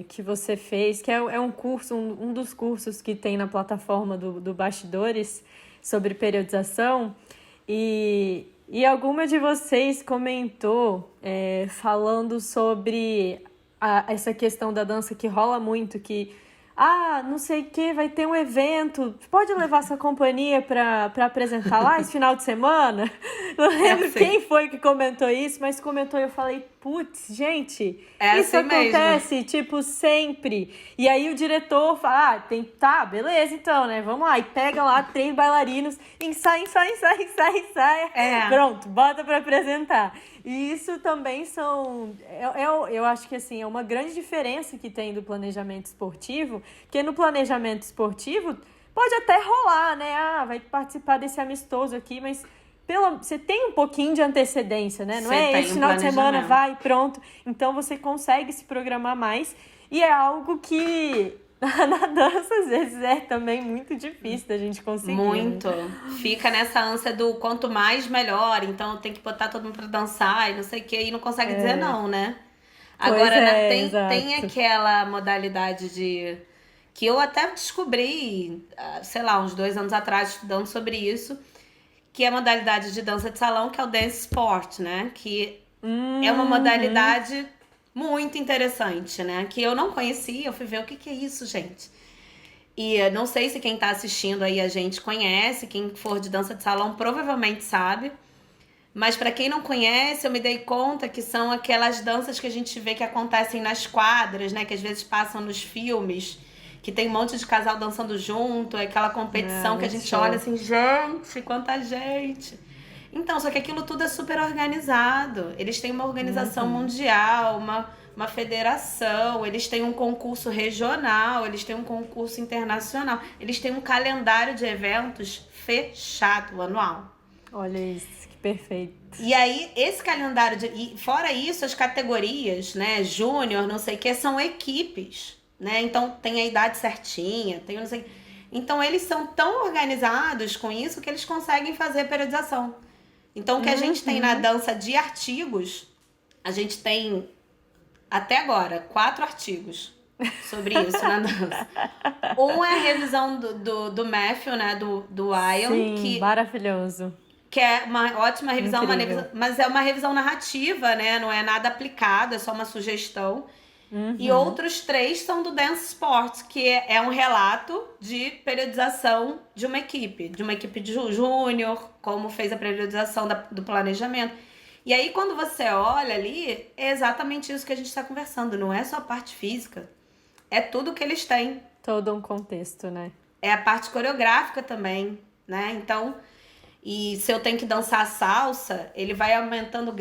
que você fez, que é um curso, um dos cursos que tem na plataforma do Bastidores sobre periodização, e alguma de vocês comentou falando sobre essa questão da dança que rola muito, que não sei o que, vai ter um evento, pode levar sua companhia pra apresentar lá esse final de semana? Não lembro quem foi que comentou isso, mas comentou e eu falei, putz, gente, isso assim acontece, mesmo. tipo, sempre. E aí o diretor fala, beleza então, né, vamos lá. E pega lá 3 bailarinos, ensaia. Pronto, bota pra apresentar. E isso também eu acho que assim, é uma grande diferença que tem do planejamento esportivo, porque no planejamento esportivo pode até rolar, né? Vai participar desse amistoso aqui, mas você tem um pouquinho de antecedência, né? Não é esse final de semana, vai, pronto. Então você consegue se programar mais. E é algo que na dança, às vezes, é também muito difícil da gente conseguir. Muito. Né? Fica nessa ânsia do quanto mais, melhor. Então tem que botar todo mundo pra dançar e não sei o que. E não consegue dizer não, né? Agora, tem aquela modalidade que eu até descobri, sei lá, uns 2 anos atrás, estudando sobre isso, que é a modalidade de dança de salão, que é o dance sport, né? Que é uma modalidade muito interessante, né? Que eu não conhecia, eu fui ver o que é isso, gente. E não sei se quem tá assistindo aí a gente conhece, quem for de dança de salão provavelmente sabe. Mas para quem não conhece, eu me dei conta que são aquelas danças que a gente vê que acontecem nas quadras, né? Que às vezes passam nos filmes, que tem um monte de casal dançando junto, é aquela competição que a gente olha assim, gente, quanta gente. Então, só que aquilo tudo é super organizado. Eles têm uma organização mundial, uma federação, eles têm um concurso regional, eles têm um concurso internacional, eles têm um calendário de eventos fechado, anual. Olha isso, que perfeito. E aí, esse calendário, e fora isso, as categorias, né, júnior, não sei o que, são equipes, né? Então, tem a idade certinha, tem não sei. Então, eles são tão organizados com isso que eles conseguem fazer a periodização. Então, o que a gente tem na dança de artigos, a gente tem, até agora, 4 artigos sobre isso na dança. Um é a revisão do Matthew, né, do Ion. Sim, maravilhoso. Que é uma ótima revisão, mas é uma revisão narrativa, né? Não é nada aplicado, é só uma sugestão. E outros 3 são do Dance Sport, que é um relato de periodização de uma equipe de júnior, como fez a periodização do planejamento. E aí, quando você olha ali, é exatamente isso que a gente está conversando. Não é só a parte física, é tudo que eles têm. Todo um contexto, né? é a parte coreográfica também, né? Então, e se eu tenho que dançar salsa, ele vai aumentando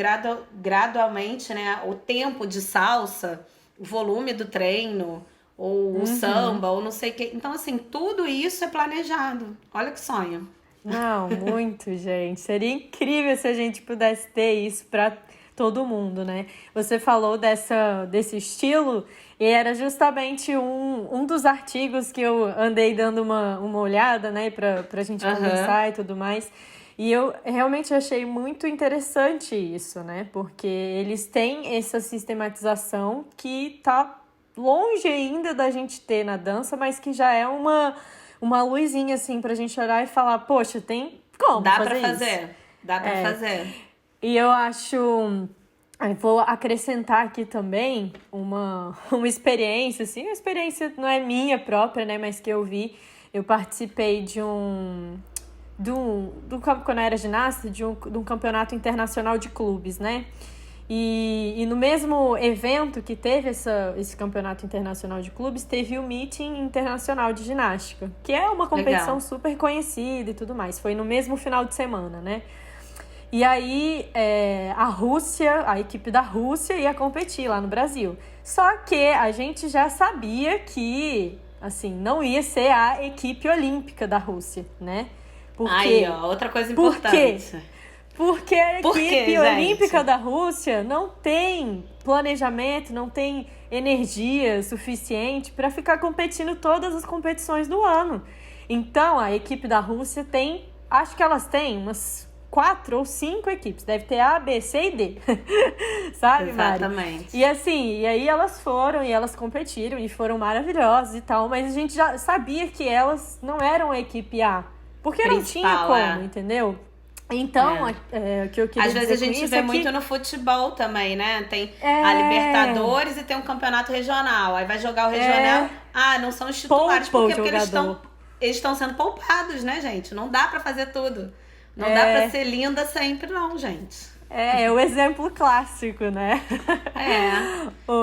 gradualmente, né? O tempo de salsa, o volume do treino, ou o samba, ou não sei o que. Então, assim, tudo isso é planejado. Olha que sonho. Não, muito, gente. Seria incrível se a gente pudesse ter isso para todo mundo, né? Você falou desse estilo e era justamente um dos artigos que eu andei dando uma olhada, né? Pra gente conversar e tudo mais. E eu realmente achei muito interessante isso, né? Porque eles têm essa sistematização que tá longe ainda da gente ter na dança, mas que já é uma luzinha, assim, pra gente olhar e falar, poxa, tem como Dá fazer pra isso? fazer. Dá pra fazer. E eu acho... Vou acrescentar aqui também uma experiência, assim, uma experiência não é minha própria, né, mas que eu vi. Eu participei quando eu era ginasta, de um campeonato internacional de clubes, né? E no mesmo evento que teve esse campeonato internacional de clubes, teve o Meeting Internacional de Ginástica, que é uma competição super conhecida e tudo mais. Foi no mesmo final de semana, né? E aí a equipe da Rússia ia competir lá no Brasil. Só que a gente já sabia que, assim, não ia ser a equipe olímpica da Rússia, né? Aí, ó, outra coisa importante. Porque a equipe olímpica da Rússia não tem planejamento, não tem energia suficiente para ficar competindo todas as competições do ano. Então, a equipe da Rússia acho que elas têm umas 4 ou 5 equipes. Deve ter A, B, C e D. Sabe, Mari? Exatamente. E assim, e aí elas foram e elas competiram e foram maravilhosas e tal, mas a gente já sabia que elas não eram a equipe A. Porque não tinha como, entendeu? Então, o que eu queria dizer às vezes a gente vê muito no futebol também, né? Tem a Libertadores e tem um campeonato regional. Aí vai jogar o regional. Não são os titulares. Por quê? Porque eles estão sendo poupados, né, gente? Não dá pra fazer tudo. Não dá pra ser linda sempre, não, gente. É o exemplo clássico, né?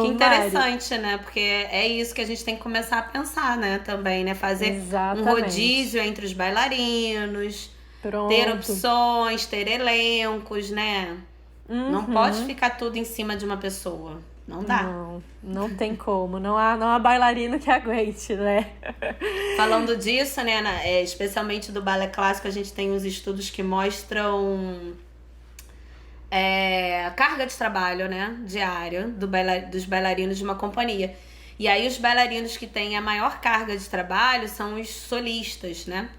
Que interessante, Mari, né? Porque é isso que a gente tem que começar a pensar, né? Também, né? Fazer um rodízio entre os bailarinos. Pronto. Ter opções, ter elencos, né? Não pode ficar tudo em cima de uma pessoa. Não dá. Não tem como. Não há bailarino que aguente, né? Falando disso, né? Especialmente do balé clássico, a gente tem uns estudos que mostram a carga de trabalho, né? Diária dos bailarinos de uma companhia. E aí os bailarinos que têm a maior carga de trabalho são os solistas, né?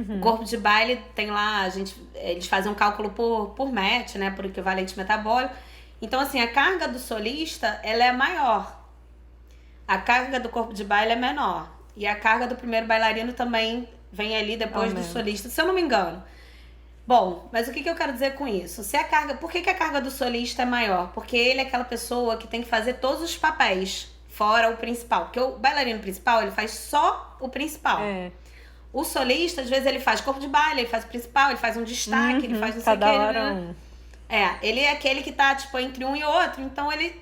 O corpo de baile tem lá, eles fazem um cálculo por MET, né? Por equivalente metabólico. Então, assim, a carga do solista, ela é maior. A carga do corpo de baile é menor. E a carga do primeiro bailarino também vem ali depois do solista, se eu não me engano. Bom, mas o que eu quero dizer com isso? Por que a carga do solista é maior? Porque ele é aquela pessoa que tem que fazer todos os papéis, fora o principal. Porque o bailarino principal, ele faz só o principal. O solista, às vezes, ele faz corpo de baile, ele faz o principal, ele faz um destaque, ele faz não sei o que. Ele é aquele que tá, tipo, entre um e outro, então ele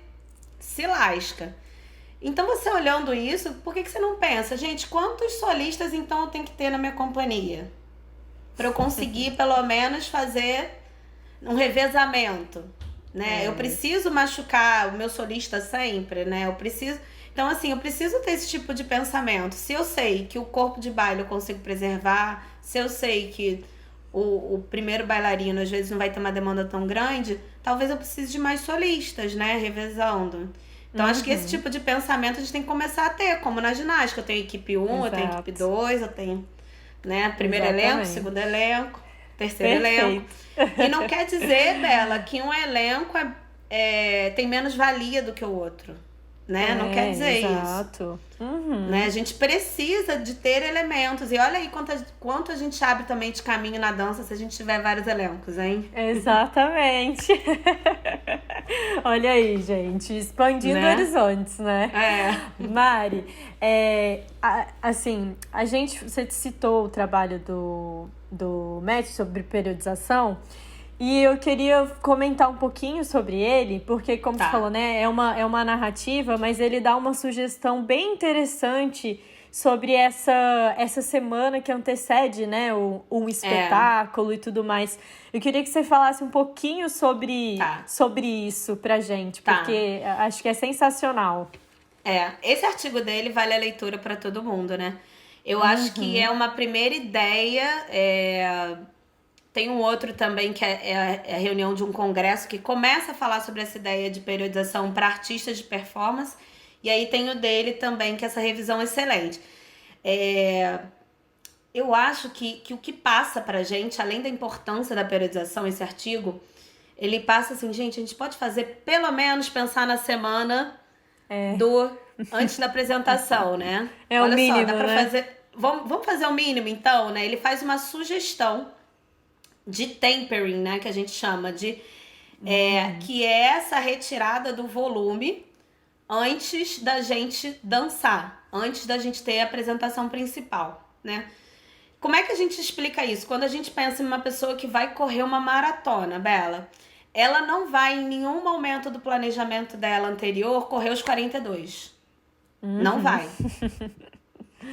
se lasca. Então, você olhando isso, por que você não pensa, gente, quantos solistas, então, eu tenho que ter na minha companhia? Pra eu conseguir, pelo menos, fazer um revezamento, né? Eu preciso machucar o meu solista sempre, né? Então, assim, eu preciso ter esse tipo de pensamento. Se eu sei que o corpo de baile eu consigo preservar, se eu sei que o primeiro bailarino às vezes não vai ter uma demanda tão grande, talvez eu precise de mais solistas, né? Revezando. Então, acho que esse tipo de pensamento a gente tem que começar a ter, como na ginástica. Eu tenho equipe 1, eu tenho equipe 2, eu tenho, né, primeiro elenco, segundo elenco, terceiro elenco. E não quer dizer, Bela, que um elenco tem menos valia do que o outro. Né? Não quer dizer isso. Né? A gente precisa de ter elementos. E olha aí quanto a gente abre também de caminho na dança se a gente tiver vários elencos, hein? Exatamente. Olha aí, gente. Expandindo horizontes, né? Mari, assim, você citou o trabalho do Matt sobre periodização. E eu queria comentar um pouquinho sobre ele, porque, como você falou, né, é uma narrativa, mas ele dá uma sugestão bem interessante sobre essa semana que antecede, né, um espetáculo e tudo mais. Eu queria que você falasse um pouquinho sobre isso pra gente, porque acho que é sensacional. Esse artigo dele vale a leitura para todo mundo, né? Eu acho que é uma primeira ideia. Tem um outro também que é a reunião de um congresso que começa a falar sobre essa ideia de periodização para artistas de performance. E aí tem o dele também, que é essa revisão excelente. Eu acho que o que passa pra gente, além da importância da periodização, esse artigo, ele passa assim, gente, a gente pode fazer pelo menos pensar na semana antes da apresentação, né? Olha o mínimo, só, dá pra né? fazer. Vamos fazer o mínimo, então, né? Ele faz uma sugestão de tempering, né? Que a gente chama de. Que é essa retirada do volume antes da gente dançar, antes da gente ter a apresentação principal, né? Como é que a gente explica isso? Quando a gente pensa em uma pessoa que vai correr uma maratona, Bela, ela não vai em nenhum momento do planejamento dela anterior correr os 42. Não vai.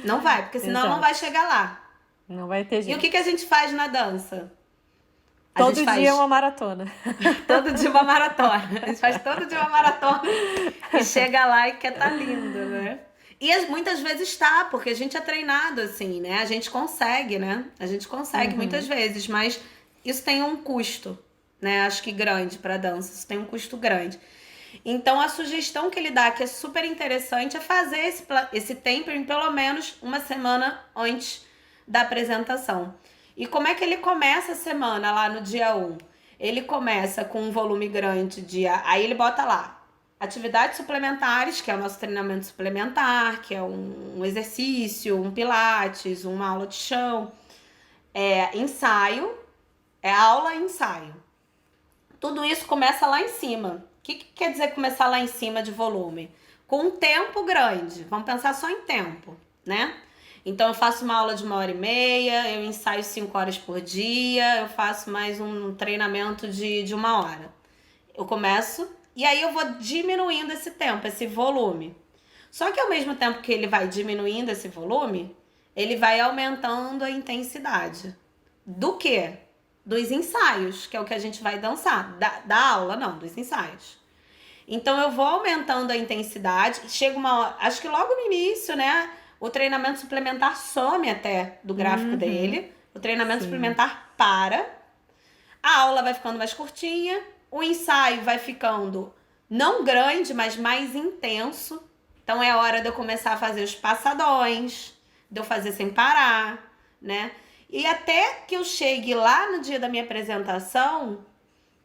Não vai, porque senão ela não vai chegar lá. Não vai ter jeito. E o que a gente faz na dança? Todo dia uma maratona. Todo dia uma maratona. A gente faz todo dia uma maratona e chega lá e quer estar lindo, né? E muitas vezes tá, porque a gente é treinado assim, né? A gente consegue, né? A gente consegue muitas vezes, mas isso tem um custo, né? Acho que grande pra dança, isso tem um custo grande. Então a sugestão que ele dá, que é super interessante, é fazer esse tempering pelo menos uma semana antes da apresentação. E como é que ele começa a semana lá no dia 1? Ele começa com um volume grande de... Aí ele bota lá atividades suplementares, que é o nosso treinamento suplementar, que é um exercício, um pilates, uma aula de chão. Ensaio, aula e ensaio. Tudo isso começa lá em cima. O que quer dizer começar lá em cima de volume? Com um tempo grande. Vamos pensar só em tempo, né? Então, eu faço uma aula de 1h30, eu ensaio 5 horas por dia, eu faço mais um treinamento de 1 hora. Eu começo e aí eu vou diminuindo esse tempo, esse volume. Só que ao mesmo tempo que ele vai diminuindo esse volume, ele vai aumentando a intensidade. Do quê? Dos ensaios, que é o que a gente vai dançar. Da aula, não, dos ensaios. Então, eu vou aumentando a intensidade. Chega uma hora, acho que logo no início, né? O treinamento suplementar some até do gráfico dele. O treinamento suplementar para. A aula vai ficando mais curtinha. O ensaio vai ficando não grande, mas mais intenso. Então é hora de eu começar a fazer os passadões, de eu fazer sem parar, né? E até que eu chegue lá no dia da minha apresentação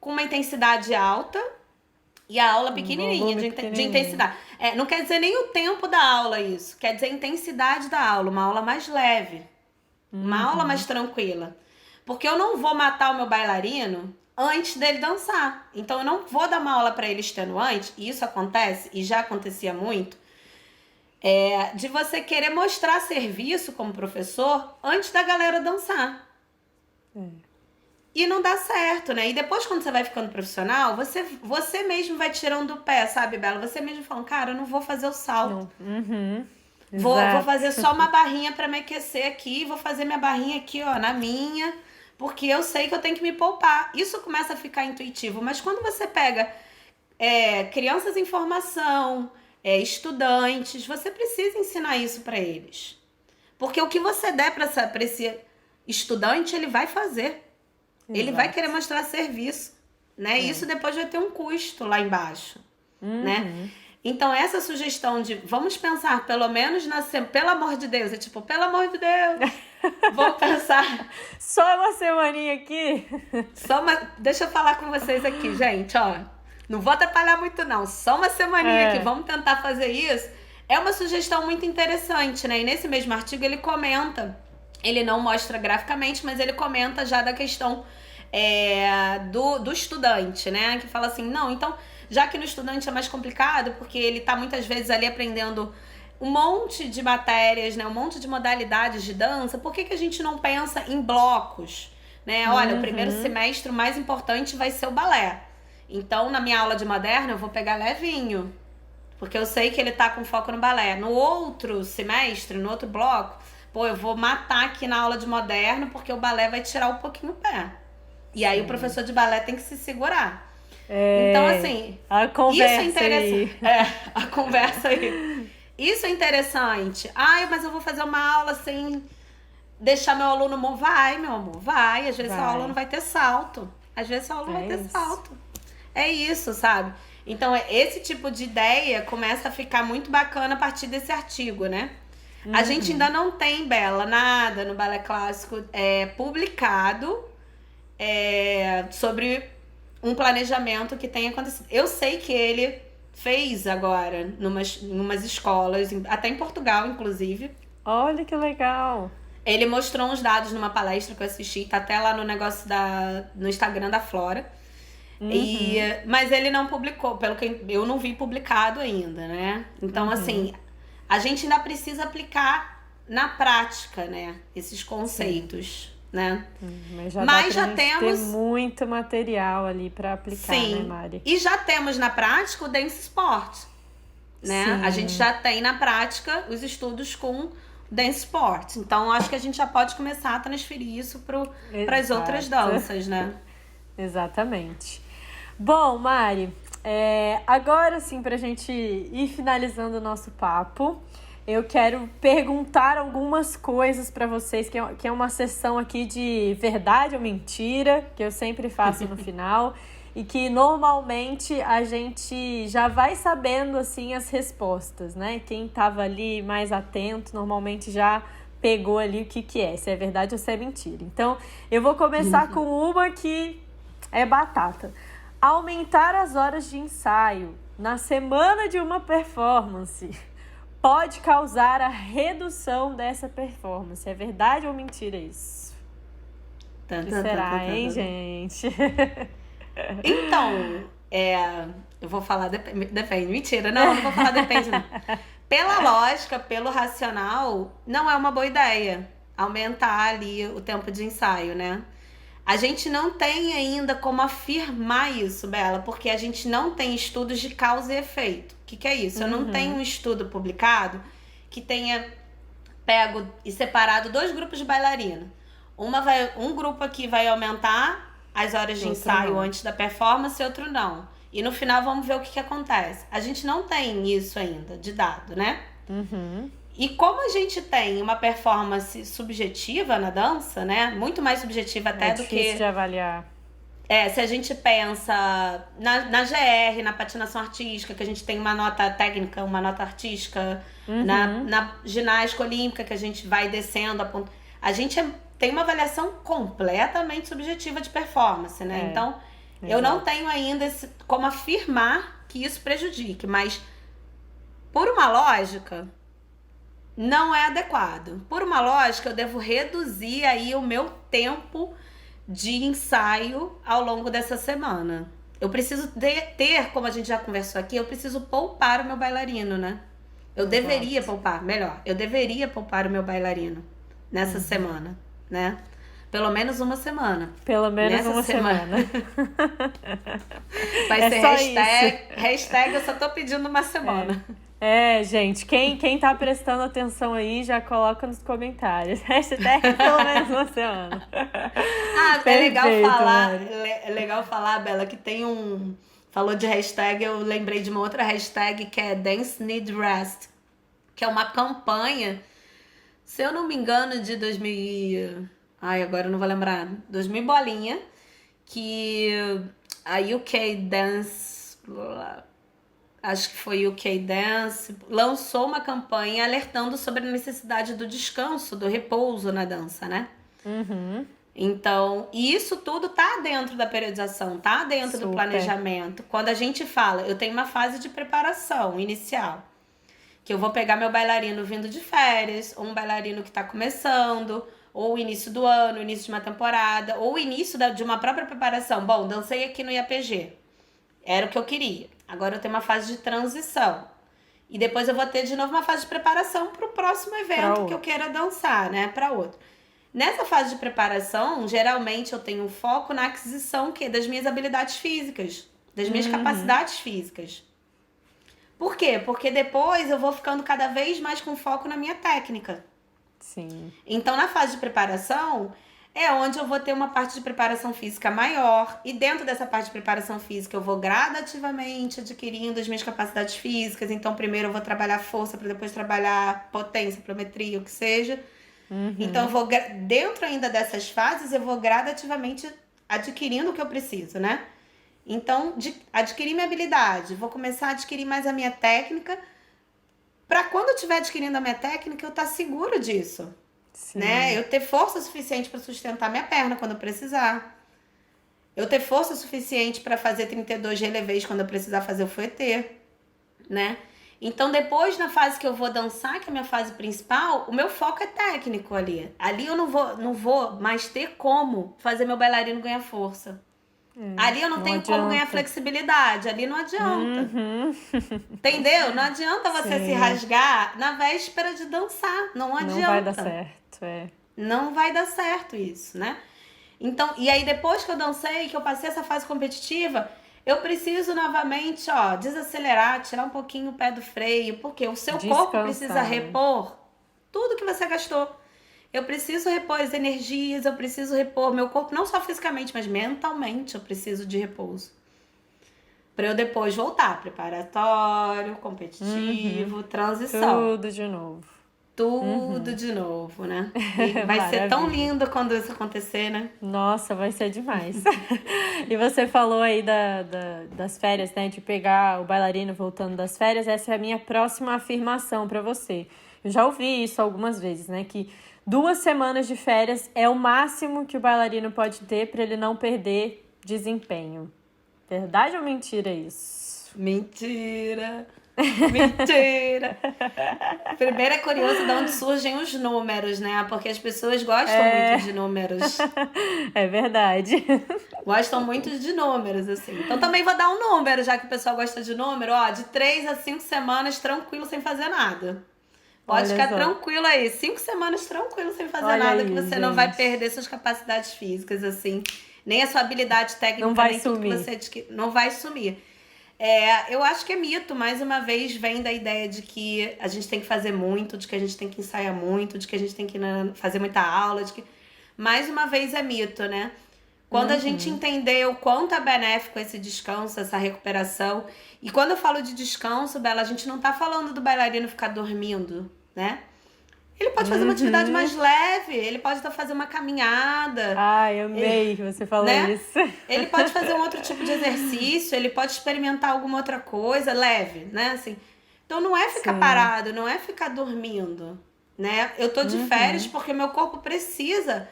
com uma intensidade alta e a aula pequenininha de intensidade. Não quer dizer nem o tempo da aula isso. Quer dizer a intensidade da aula. Uma aula mais leve. Uma aula mais tranquila. Porque eu não vou matar o meu bailarino antes dele dançar. Então eu não vou dar uma aula para ele extenuante. E isso acontece, e já acontecia muito, de você querer mostrar serviço como professor antes da galera dançar. E não dá certo, né? E depois, quando você vai ficando profissional, você mesmo vai tirando o pé, sabe, Bela? Você mesmo fala, cara, eu não vou fazer o salto. Vou fazer só uma barrinha pra me aquecer aqui. Vou fazer minha barrinha aqui, ó, na minha. Porque eu sei que eu tenho que me poupar. Isso começa a ficar intuitivo. Mas quando você pega crianças em formação, estudantes, você precisa ensinar isso pra eles. Porque o que você der pra esse estudante, ele vai fazer. Ele vai querer mostrar serviço, né? E isso depois vai ter um custo lá embaixo, né? Então, essa sugestão de vamos pensar pelo menos pelo amor de Deus, pelo amor de Deus, vamos pensar. Só uma semaninha aqui. Deixa eu falar com vocês aqui, gente, ó. Não vou atrapalhar muito, não. Só uma semaninha aqui, vamos tentar fazer isso. É uma sugestão muito interessante, né? E nesse mesmo artigo ele comenta. Ele não mostra graficamente, mas ele comenta já da questão do estudante, né? Que fala assim, não, então, já que no estudante é mais complicado, porque ele tá muitas vezes ali aprendendo um monte de matérias, né? Um monte de modalidades de dança, por que a gente não pensa em blocos, né? Olha, o primeiro semestre o mais importante vai ser o balé. Então, na minha aula de moderna, eu vou pegar levinho. Porque eu sei que ele tá com foco no balé. No outro semestre, no outro bloco, pô, eu vou matar aqui na aula de moderno, porque o balé vai tirar um pouquinho o pé. E aí o professor de balé tem que se segurar. Então, assim, a conversa isso é interessante. A conversa aí. Isso é interessante. Ai, mas eu vou fazer uma aula sem deixar meu aluno... Vai, meu amor, vai. Às vezes o aluno vai ter salto. Às vezes o aluno vai ter salto. É isso, sabe? Então, esse tipo de ideia começa a ficar muito bacana a partir desse artigo, né? A gente ainda não tem, Bela, nada no balé clássico publicado sobre um planejamento que tenha acontecido. Eu sei que ele fez agora numas escolas, até em Portugal, inclusive. Olha que legal! Ele mostrou uns dados numa palestra que eu assisti, tá até lá no negócio no Instagram da Flora. Mas ele não publicou, pelo que eu não vi publicado ainda, né? Então, assim, a gente ainda precisa aplicar na prática, né? Esses conceitos, né? Mas já temos ter muito material ali para aplicar, né, Mari? E já temos na prática o Dance Sport, né? A gente já tem na prática os estudos com Dance Sport. Então, acho que a gente já pode começar a transferir isso para as outras danças, né? Exatamente. Bom, Mari, agora sim, pra gente ir finalizando o nosso papo, eu quero perguntar algumas coisas para vocês, que é uma sessão aqui de verdade ou mentira, que eu sempre faço no final, e que normalmente a gente já vai sabendo, assim, as respostas, né? Quem tava ali mais atento, normalmente já pegou ali o que é, se é verdade ou se é mentira. Então, eu vou começar com uma que é batata. Aumentar as horas de ensaio na semana de uma performance pode causar a redução dessa performance. É verdade ou mentira isso? O que será, hein, gente? Então, eu vou falar depende. Mentira, não vou falar depende, não. Pela lógica, pelo racional, não é uma boa ideia aumentar ali o tempo de ensaio, né? A gente não tem ainda como afirmar isso, Bela, porque a gente não tem estudos de causa e efeito. O que é isso? Eu não tenho um estudo publicado que tenha pego e separado 2 grupos de bailarina. Um grupo aqui vai aumentar as horas de ensaio antes da performance e outro não. E no final vamos ver o que acontece. A gente não tem isso ainda de dado, né? E como a gente tem uma performance subjetiva na dança, né? Muito mais subjetiva até do que... É difícil de avaliar. Se a gente pensa na GR, na patinação artística, que a gente tem uma nota técnica, uma nota artística, na ginástica olímpica, que a gente vai descendo, a gente tem uma avaliação completamente subjetiva de performance, né? Então, eu não tenho ainda como afirmar que isso prejudique, mas por uma lógica, não é adequado. Por uma lógica, eu devo reduzir aí o meu tempo de ensaio ao longo dessa semana. Eu preciso ter, como a gente já conversou aqui, eu preciso poupar o meu bailarino, né? Eu deveria poupar o meu bailarino nessa semana, né? Pelo menos uma semana. Pelo menos uma semana. Vai ser hashtag eu só tô pedindo uma semana. Gente, quem tá prestando atenção aí, já coloca nos comentários. Hashtag pelo menos uma semana. É legal falar, Bela, que tem falou de hashtag, eu lembrei de uma outra hashtag que é Dance Need Rest, que é uma campanha, se eu não me engano, de 2000... agora eu não vou lembrar. 2000 bolinha, que a UK Dance... acho que foi UK Dance, lançou uma campanha alertando sobre a necessidade do descanso, do repouso na dança, né? Então, isso tudo tá dentro da periodização, tá dentro do planejamento. Quando a gente fala, eu tenho uma fase de preparação inicial, que eu vou pegar meu bailarino vindo de férias, ou um bailarino que tá começando, ou o início do ano, o início de uma temporada, ou o início de uma própria preparação. Bom, dancei aqui no IAPG, era o que eu queria. Agora eu tenho uma fase de transição. E depois eu vou ter de novo uma fase de preparação para o próximo evento que eu queira dançar, né? Para outro. Nessa fase de preparação, geralmente eu tenho foco na aquisição das minhas habilidades físicas, das minhas capacidades físicas. Por quê? Porque depois eu vou ficando cada vez mais com foco na minha técnica. Sim. Então, na fase de preparação, é onde eu vou ter uma parte de preparação física maior. E dentro dessa parte de preparação física, eu vou gradativamente adquirindo as minhas capacidades físicas. Então, primeiro eu vou trabalhar força, para depois trabalhar potência, pliometria, o que seja. Então, dentro ainda dessas fases, eu vou gradativamente adquirindo o que eu preciso, né? Então, adquirir minha habilidade, vou começar a adquirir mais a minha técnica, para quando eu estiver adquirindo a minha técnica, eu estar seguro disso, né? Eu ter força suficiente para sustentar minha perna quando eu precisar. Eu ter força suficiente para fazer 32 relevés quando eu precisar fazer o fouetté, né? Então, depois, na fase que eu vou dançar, que é a minha fase principal, o meu foco é técnico ali. Ali eu não vou mais ter como fazer meu bailarino ganhar força. Ali eu não tenho como ganhar flexibilidade. Ali não adianta. Entendeu? Não adianta você se rasgar na véspera de dançar. Não adianta. Não vai dar certo, Não vai dar certo isso, né? Então, e aí depois que eu dancei, que eu passei essa fase competitiva, eu preciso novamente, desacelerar, tirar um pouquinho o pé do freio, porque o seu corpo precisa repor tudo que você gastou. Eu preciso repor as energias, eu preciso repor meu corpo, não só fisicamente, mas mentalmente eu preciso de repouso. Para eu depois voltar, preparatório, competitivo, transição. Tudo de novo. Tudo de novo, né? E vai ser tão lindo quando isso acontecer, né? Nossa, vai ser demais. E você falou aí das férias, né? De pegar o bailarino voltando das férias. Essa é a minha próxima afirmação para você. Eu já ouvi isso algumas vezes, né? Que 2 semanas de férias é o máximo que o bailarino pode ter para ele não perder desempenho. Verdade ou mentira isso? Mentira! Mentira! Primeiro é curioso de onde surgem os números, né? Porque as pessoas gostam muito de números. É verdade. Gostam muito de números, assim. Então também vou dar um número, já que o pessoal gosta de número. De 3 a 5 semanas tranquilo, sem fazer nada. Pode ficar tranquilo aí. 5 semanas tranquilo, sem fazer nada, que você não vai perder suas capacidades físicas, assim. Nem a sua habilidade técnica. Não vai sumir. Não vai sumir. Eu acho que é mito, mais uma vez, vem da ideia de que a gente tem que fazer muito, de que a gente tem que ensaiar muito, de que a gente tem que fazer muita aula, de que... Mais uma vez é mito, né? Quando a gente entender o quanto é benéfico esse descanso, essa recuperação. E quando eu falo de descanso, Bela, a gente não tá falando do bailarino ficar dormindo, né? Ele pode fazer uma atividade mais leve, ele pode fazer uma caminhada. Eu amei que você falou isso. Ele pode fazer um outro tipo de exercício, ele pode experimentar alguma outra coisa leve, né? Assim, então não é ficar parado, não é ficar dormindo, né? Eu tô de férias porque meu corpo precisa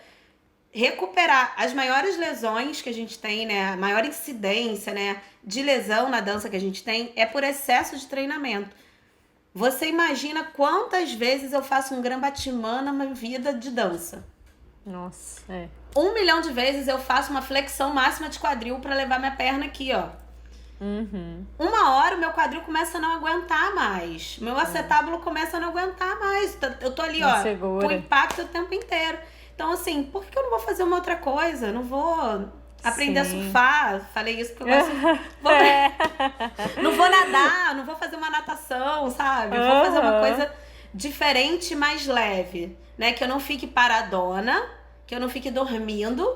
recuperar. As maiores lesões que a gente tem, né? A maior incidência, né, de lesão na dança que a gente tem é por excesso de treinamento. Você imagina quantas vezes eu faço um gran batimã na minha vida de dança? Nossa, 1 milhão de vezes eu faço uma flexão máxima de quadril para levar minha perna aqui, ó. Uma hora o meu quadril começa a não aguentar mais. Meu acetábulo começa a não aguentar mais. Eu tô ali, com impacto o tempo inteiro. Então, assim, por que eu não vou fazer uma outra coisa? Eu não vou aprender a surfar. Falei isso porque eu gosto. Não vou nadar, não vou fazer uma natação, sabe? Vou fazer uma coisa diferente, mais leve, né? Que eu não fique paradona, que eu não fique dormindo.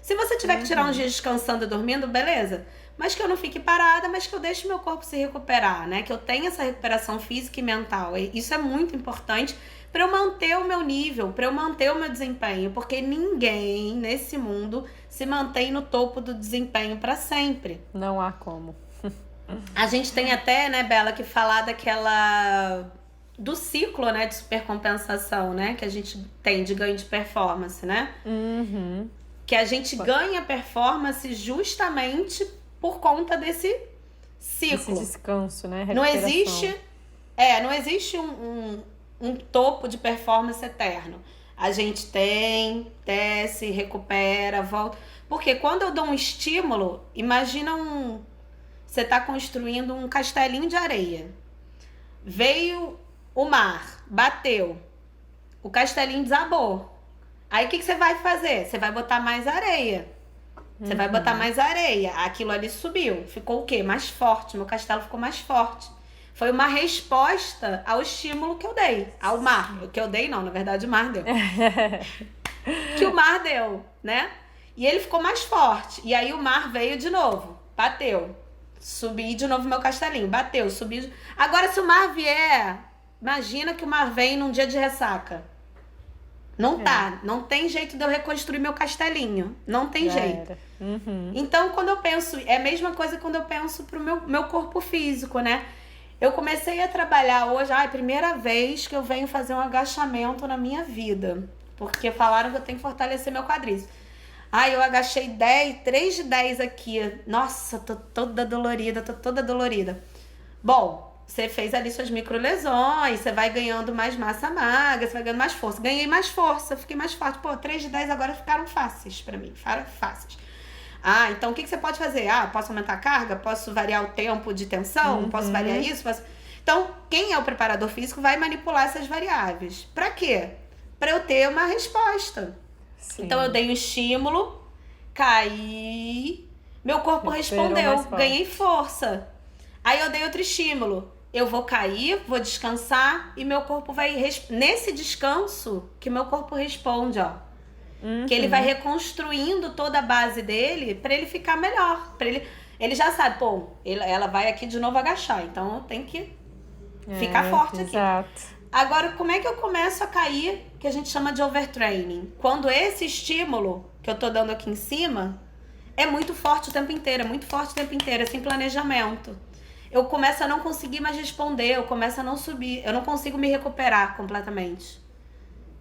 Se você tiver que tirar uns dias descansando e dormindo, beleza. Mas que eu não fique parada, mas que eu deixe meu corpo se recuperar, né? Que eu tenha essa recuperação física e mental. Isso é muito importante para eu manter o meu nível, para eu manter o meu desempenho, porque ninguém nesse mundo se mantém no topo do desempenho para sempre. Não há como. A gente tem até, né, Bela, que falar do ciclo, né, de supercompensação, né, que a gente tem de ganho de performance, né? Que a gente ganha performance justamente por conta desse ciclo. Esse descanso, né? Não existe um topo de performance eterno. A gente desce, recupera, volta. Porque quando eu dou um estímulo, imagina você tá construindo um castelinho de areia. Veio o mar, bateu. O castelinho desabou. Aí o que você vai fazer? Você vai botar mais areia. Você vai botar mais areia. Aquilo ali subiu. Ficou o quê? Mais forte. Meu castelo ficou mais forte. foi uma resposta ao estímulo que eu dei. Ao mar. Que eu dei, não, na verdade o mar deu. Que o mar deu, né? E ele ficou mais forte. E aí o mar veio de novo. Bateu. Subi de novo meu castelinho. Bateu, subi. Agora, se o mar vier, imagina que o mar vem num dia de ressaca. Não tá. Não tem jeito de eu reconstruir meu castelinho. Não tem jeito. Então, quando eu penso... É a mesma coisa quando eu penso pro meu corpo físico, né? Eu comecei a trabalhar hoje... primeira vez que eu venho fazer um agachamento na minha vida. Porque falaram que eu tenho que fortalecer meu quadríceps. Eu agachei 3 de 10 aqui. Nossa, tô toda dolorida. Bom, você fez ali suas microlesões, você vai ganhando mais massa magra, você vai ganhando mais força. Ganhei mais força, fiquei mais forte. 3 de 10 agora ficaram fáceis pra mim, fáceis. Então o que você pode fazer? Posso aumentar a carga? Posso variar o tempo de tensão? Posso variar isso? Então, quem é o preparador físico vai manipular essas variáveis. Pra quê? Pra eu ter uma resposta. Sim. Então, eu dei um estímulo, caí, meu corpo respondeu, ganhei força. Aí, eu dei outro estímulo. Eu vou cair, vou descansar e meu corpo vai... Nesse descanso, que meu corpo responde, ó. Que ele vai reconstruindo toda a base dele pra ele ficar melhor. Ele já sabe, ela vai aqui de novo agachar, então eu tenho que ficar forte aqui. Exato. Agora, como é que eu começo a cair, que a gente chama de overtraining? Quando esse estímulo que eu tô dando aqui em cima é muito forte o tempo inteiro, é sem planejamento. Eu começo a não conseguir mais responder, eu começo a não subir, eu não consigo me recuperar completamente.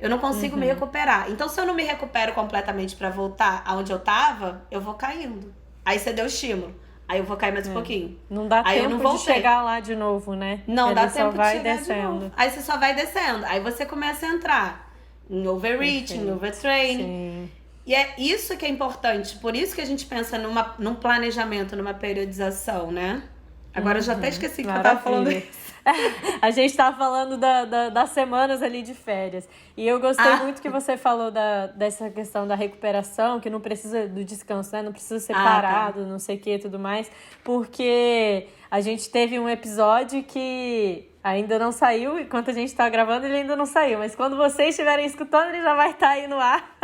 Eu não consigo me recuperar. Então, se eu não me recupero completamente pra voltar aonde eu tava, eu vou caindo. Aí você deu estímulo. Aí eu vou cair mais um pouquinho. Não dá tempo de chegar lá de novo, né? Não dá tempo de chegar de novo. Aí você só vai descendo. Aí você começa a entrar em overreaching, overtraining. Sim. E é isso que é importante. Por isso que a gente pensa num planejamento, numa periodização, né? Agora eu já até esqueci que eu tava falando isso. A gente tava falando das semanas ali de férias. E eu gostei muito que você falou dessa questão da recuperação, que não precisa do descanso, né? Não precisa ser parado, não sei o que e tudo mais. Porque a gente teve um episódio que ainda não saiu. Enquanto a gente tá gravando, ele ainda não saiu. Mas quando vocês estiverem escutando, ele já vai estar aí no ar.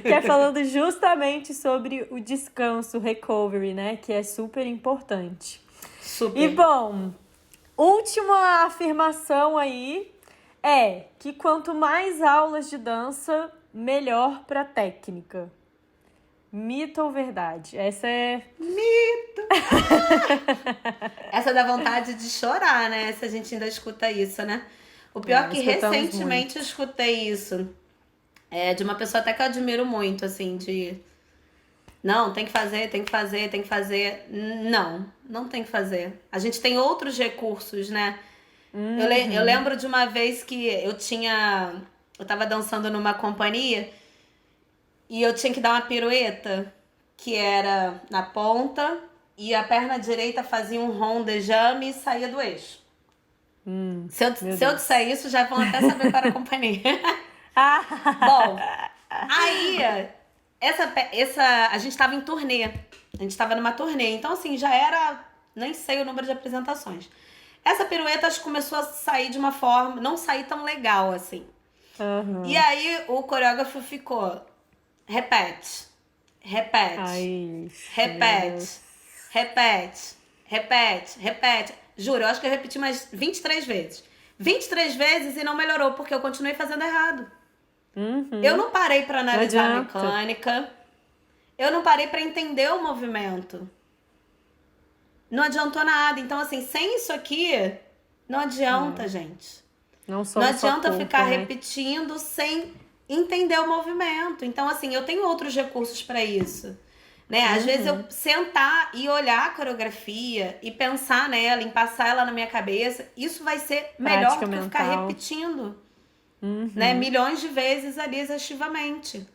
Que é falando justamente sobre o descanso, o recovery, né? Que é super importante. Super. E bom... Última afirmação aí é que quanto mais aulas de dança, melhor pra técnica. Mito ou verdade? Essa é... Mito! Essa dá vontade de chorar, né? Se a gente ainda escuta isso, né? O pior é que recentemente eu escutei isso. De uma pessoa até que eu admiro muito, assim, de... Não, tem que fazer. Não tem que fazer. A gente tem outros recursos, né? Eu lembro de uma vez que eu tava dançando numa companhia e eu tinha que dar uma pirueta, que era na ponta, e a perna direita fazia um rondejame e saía do eixo. Se eu disser isso, já vão até saber qual era a companhia. Bom, aí... a gente tava em turnê. A gente tava numa turnê. Então, assim, já era... Nem sei o número de apresentações. Essa pirueta acho que começou a sair de uma forma... Não sair tão legal, assim. E aí, o coreógrafo ficou... Repete. Juro, eu acho que eu repeti mais 23 vezes. 23 vezes e não melhorou, porque eu continuei fazendo errado. Eu não parei pra analisar a mecânica. Eu não parei pra entender o movimento. Não adiantou nada. Então, assim, sem isso aqui, não adianta, gente. Não adianta ficar repetindo sem entender o movimento. Então, assim, eu tenho outros recursos pra isso. Né? Às vezes eu sentar e olhar a coreografia e pensar nela, em passar ela na minha cabeça, isso vai ser melhor do que eu ficar repetindo. Né? Milhões de vezes ali exaustivamente.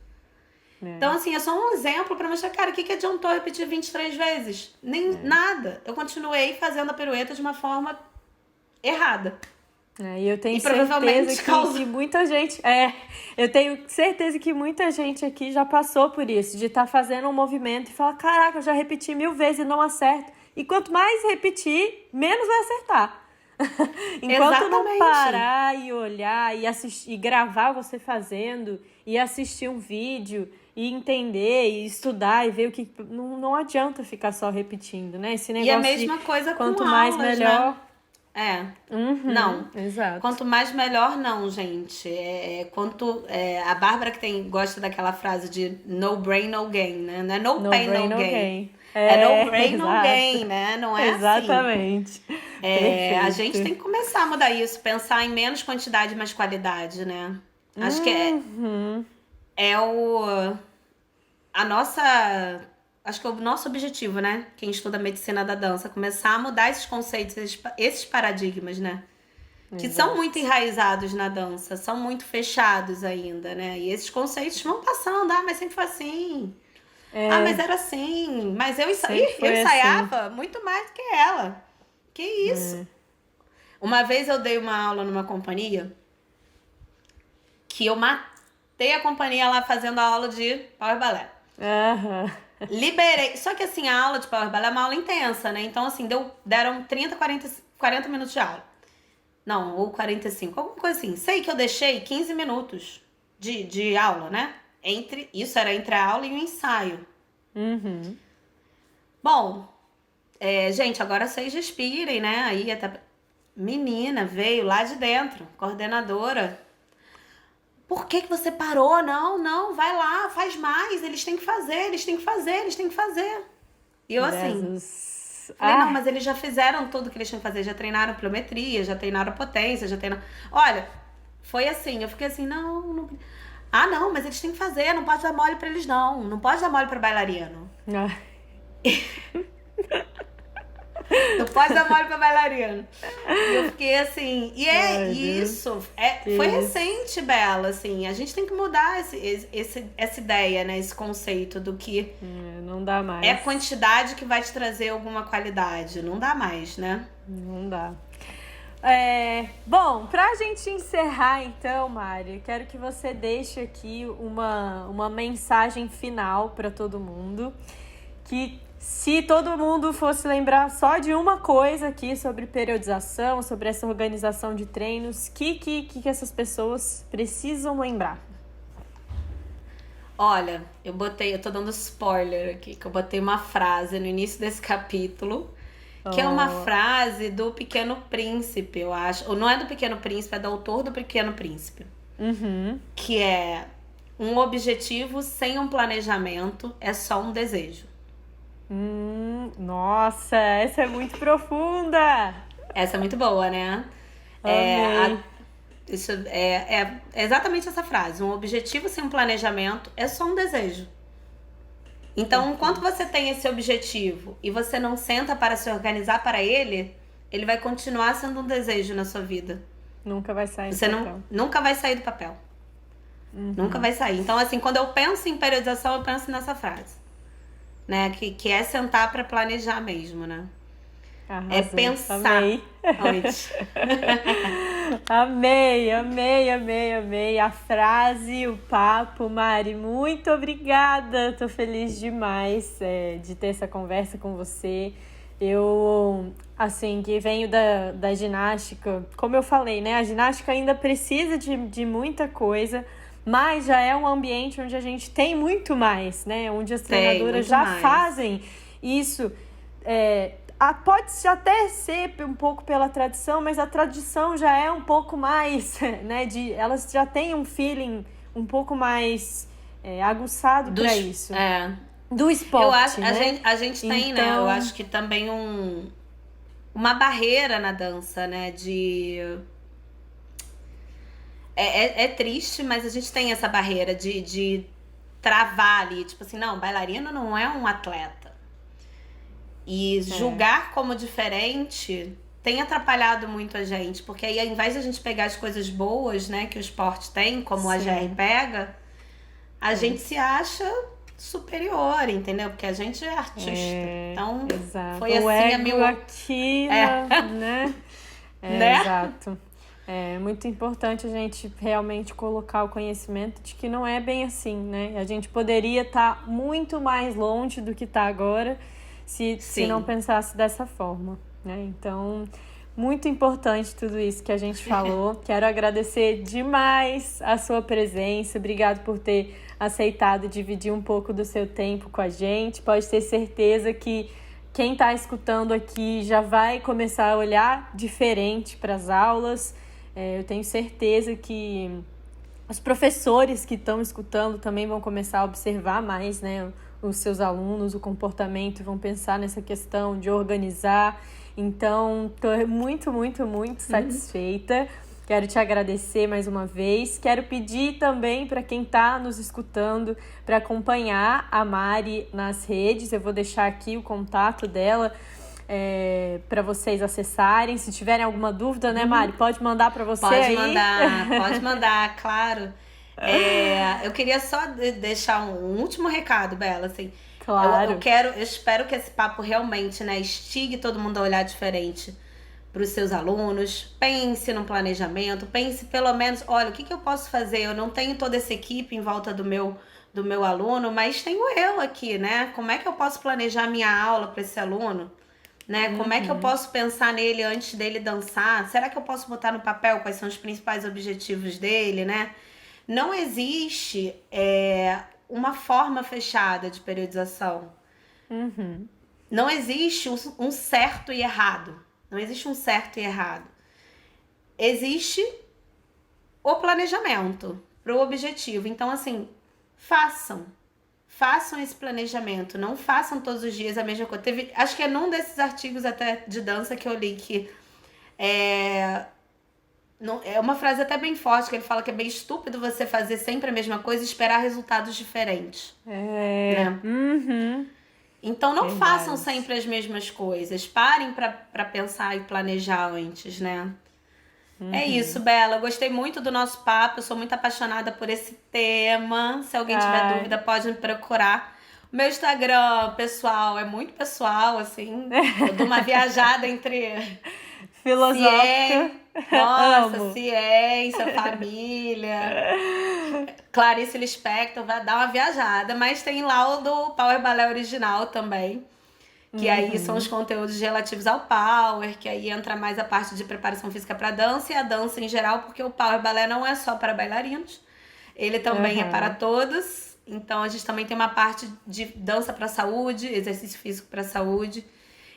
Então, assim, é só um exemplo pra mostrar, cara, o que adiantou repetir 23 vezes? Nem nada. Eu continuei fazendo a pirueta de uma forma errada. E eu tenho certeza que muita gente... eu tenho certeza que muita gente aqui já passou por isso, de estar fazendo um movimento e falar, caraca, eu já repeti 1000 vezes e não acerto. E quanto mais repetir, menos vai acertar. Enquanto não parar e olhar e assistir, e gravar você fazendo, e assistir um vídeo, e entender, e estudar, e ver o que... Não adianta ficar só repetindo, né? Esse negócio e a mesma coisa com quanto aulas, mais melhor... né? É. Não. Exato. Quanto mais melhor, não, gente. A Bárbara gosta daquela frase de no brain, no gain, né? Não é no pain, no gain. É no brain, no gain, né? Não é exatamente. assim. A gente tem que começar a mudar isso. Pensar em menos quantidade e mais qualidade, né? Acho que acho que é o nosso objetivo, né? Quem estuda medicina da dança, começar a mudar esses conceitos, esses paradigmas, né? Que são muito enraizados na dança, são muito fechados ainda, né? E esses conceitos vão passando, mas sempre foi assim. Mas era assim. Mas eu ensaiava assim. Muito mais do que ela. Que isso? Uma vez eu dei uma aula numa companhia que eu matei a companhia lá fazendo a aula de Power Ballet. Liberei. Só que assim, a aula de Power Ballet é uma aula intensa, né? Então, assim, deram 30, 40 minutos de aula. Não, ou 45, alguma coisa assim. Sei que eu deixei 15 minutos de aula, né? Isso era entre a aula e o ensaio. Bom, gente, agora vocês respirem, né? Aí até... Menina veio lá de dentro, coordenadora. Por que você parou? Não, vai lá, faz mais. Eles têm que fazer. E eu assim... Falei, não, mas eles já fizeram tudo que eles tinham que fazer. Já treinaram pliometria, já treinaram potência, já treinaram... Olha, foi assim. Eu fiquei assim, não... não, mas eles têm que fazer. Não pode dar mole pra eles, não. Não pode dar mole pra bailarino. Não pode dar mole pra bailarino. E eu fiquei assim... Isso. Foi recente, Bela, assim. A gente tem que mudar essa ideia, né? Esse conceito do que... não dá mais. É a quantidade que vai te trazer alguma qualidade. Não dá mais, né? Não dá. Bom, pra gente encerrar, então, Mari, quero que você deixe aqui uma mensagem final pra todo mundo. Que... Se todo mundo fosse lembrar só de uma coisa aqui sobre periodização, sobre essa organização de treinos, que essas pessoas precisam lembrar? Olha, eu tô dando spoiler aqui, que eu botei uma frase no início desse capítulo, que é uma frase do Pequeno Príncipe, eu acho. Ou não é do Pequeno Príncipe, é do autor do Pequeno Príncipe. Que é: um objetivo sem um planejamento é só um desejo. Nossa, essa é muito profunda. Essa é muito boa, né? Isso é exatamente essa frase. Um objetivo sem um planejamento é só um desejo. Então, enquanto você tem esse objetivo e você não senta para se organizar para ele, ele vai continuar sendo um desejo na sua vida. Nunca vai sair do papel. Nunca vai sair do papel. Nunca vai sair. Então, assim, quando eu penso em periodização, eu penso nessa frase. Né? Que é sentar para planejar mesmo, né? Arrasou. É pensar. Amei a frase, o papo. Mari, muito obrigada. Tô feliz demais de ter essa conversa com você. Eu, assim, que venho da ginástica, como eu falei, né? A ginástica ainda precisa de muita coisa, mas já é um ambiente onde a gente tem muito mais, né? Onde as treinadoras já fazem isso. Pode até ser um pouco pela tradição, mas a tradição já é um pouco mais, né? Elas já têm um feeling um pouco mais aguçado para isso. Do esporte, eu acho, né? A gente tem, né? Eu acho que também uma barreira na dança, né? É triste, mas a gente tem essa barreira de travar ali. Tipo assim, não, bailarino não é um atleta. E julgar como diferente tem atrapalhado muito a gente. Porque aí, ao invés de a gente pegar as coisas boas, né, que o esporte tem, como a GR pega, a gente se acha superior, entendeu? Porque a gente é artista. Então, foi assim o ego a aqui, né? Exato. É muito importante a gente realmente colocar o conhecimento de que não é bem assim, né? A gente poderia estar muito mais longe do que está agora se não pensasse dessa forma, né? Então, Muito importante tudo isso que a gente falou. Quero agradecer demais a sua presença. Obrigado por ter aceitado dividir um pouco do seu tempo com a gente. Pode ter certeza que quem está escutando aqui já vai começar a olhar diferente para as aulas. Eu tenho certeza que os professores que estão escutando também vão começar a observar mais, né, os seus alunos, o comportamento, vão pensar nessa questão de organizar. Então, estou muito, muito, muito satisfeita. Quero te agradecer mais uma vez. Quero pedir também para quem está nos escutando para acompanhar a Mari nas redes. Eu vou deixar aqui o contato dela para vocês acessarem. Se tiverem alguma dúvida, né, Mari? Pode mandar para você aí? Pode mandar, claro. Eu queria só deixar um último recado, Bela, assim. Claro. Eu espero que esse papo realmente, né, instigue todo mundo a olhar diferente para os seus alunos. Pense no planejamento, pense pelo menos, olha, o que eu posso fazer? Eu não tenho toda essa equipe em volta do meu aluno, mas tenho eu aqui, né? Como é que eu posso planejar minha aula para esse aluno? Né? Como é que eu posso pensar nele antes dele dançar? Será que eu posso botar no papel quais são os principais objetivos dele, né? Não existe uma forma fechada de periodização. Não existe um certo e errado. Não existe um certo e errado. Existe o planejamento para o objetivo. Então, assim, façam esse planejamento. Não façam todos os dias a mesma coisa. Acho que é num desses artigos até de dança que eu li que é uma frase até bem forte, que ele fala que é bem estúpido você fazer sempre a mesma coisa e esperar resultados diferentes. Né? Então não façam sempre as mesmas coisas. Parem para pensar e planejar antes, né? É isso, Bela. Eu gostei muito do nosso papo. Eu sou muito apaixonada por esse tema. Se alguém tiver dúvida, pode me procurar. O meu Instagram pessoal é muito pessoal, assim. Eu dou uma viajada entre filosófica. Nossa, ciência, família. Clarice Lispector vai dar uma viajada. Mas tem lá o do Power Ballet original também. Que aí são os conteúdos relativos ao Power, que aí entra mais a parte de preparação física para dança e a dança em geral, porque o Power Ballet não é só para bailarinos, ele também é para todos. Então a gente também tem uma parte de dança para saúde, exercício físico para saúde,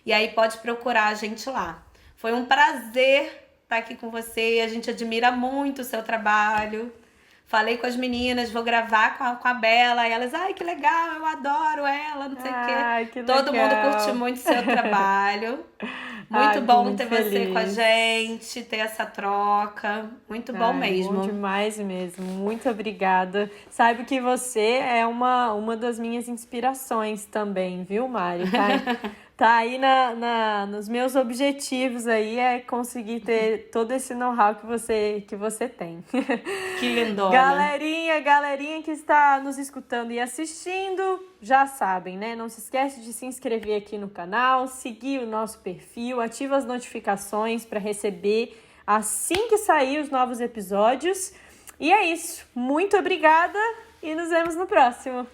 e aí pode procurar a gente lá. Foi um prazer estar aqui com você, a gente admira muito o seu trabalho. Falei com as meninas, vou gravar com a Bela. E elas, ai, que legal, eu adoro ela, não sei o quê. Todo mundo curte muito o seu trabalho. Muito bom ter você com a gente, ter essa troca. Muito bom mesmo. Bom demais mesmo. Muito obrigada. Saiba que você é uma das minhas inspirações também, viu, Mari? Tá aí nos meus objetivos aí, é conseguir ter todo esse know-how que você tem. Que lindona. Galerinha que está nos escutando e assistindo, já sabem, né? Não se esquece de se inscrever aqui no canal, seguir o nosso perfil, ativa as notificações para receber assim que sair os novos episódios. E é isso. Muito obrigada e nos vemos no próximo.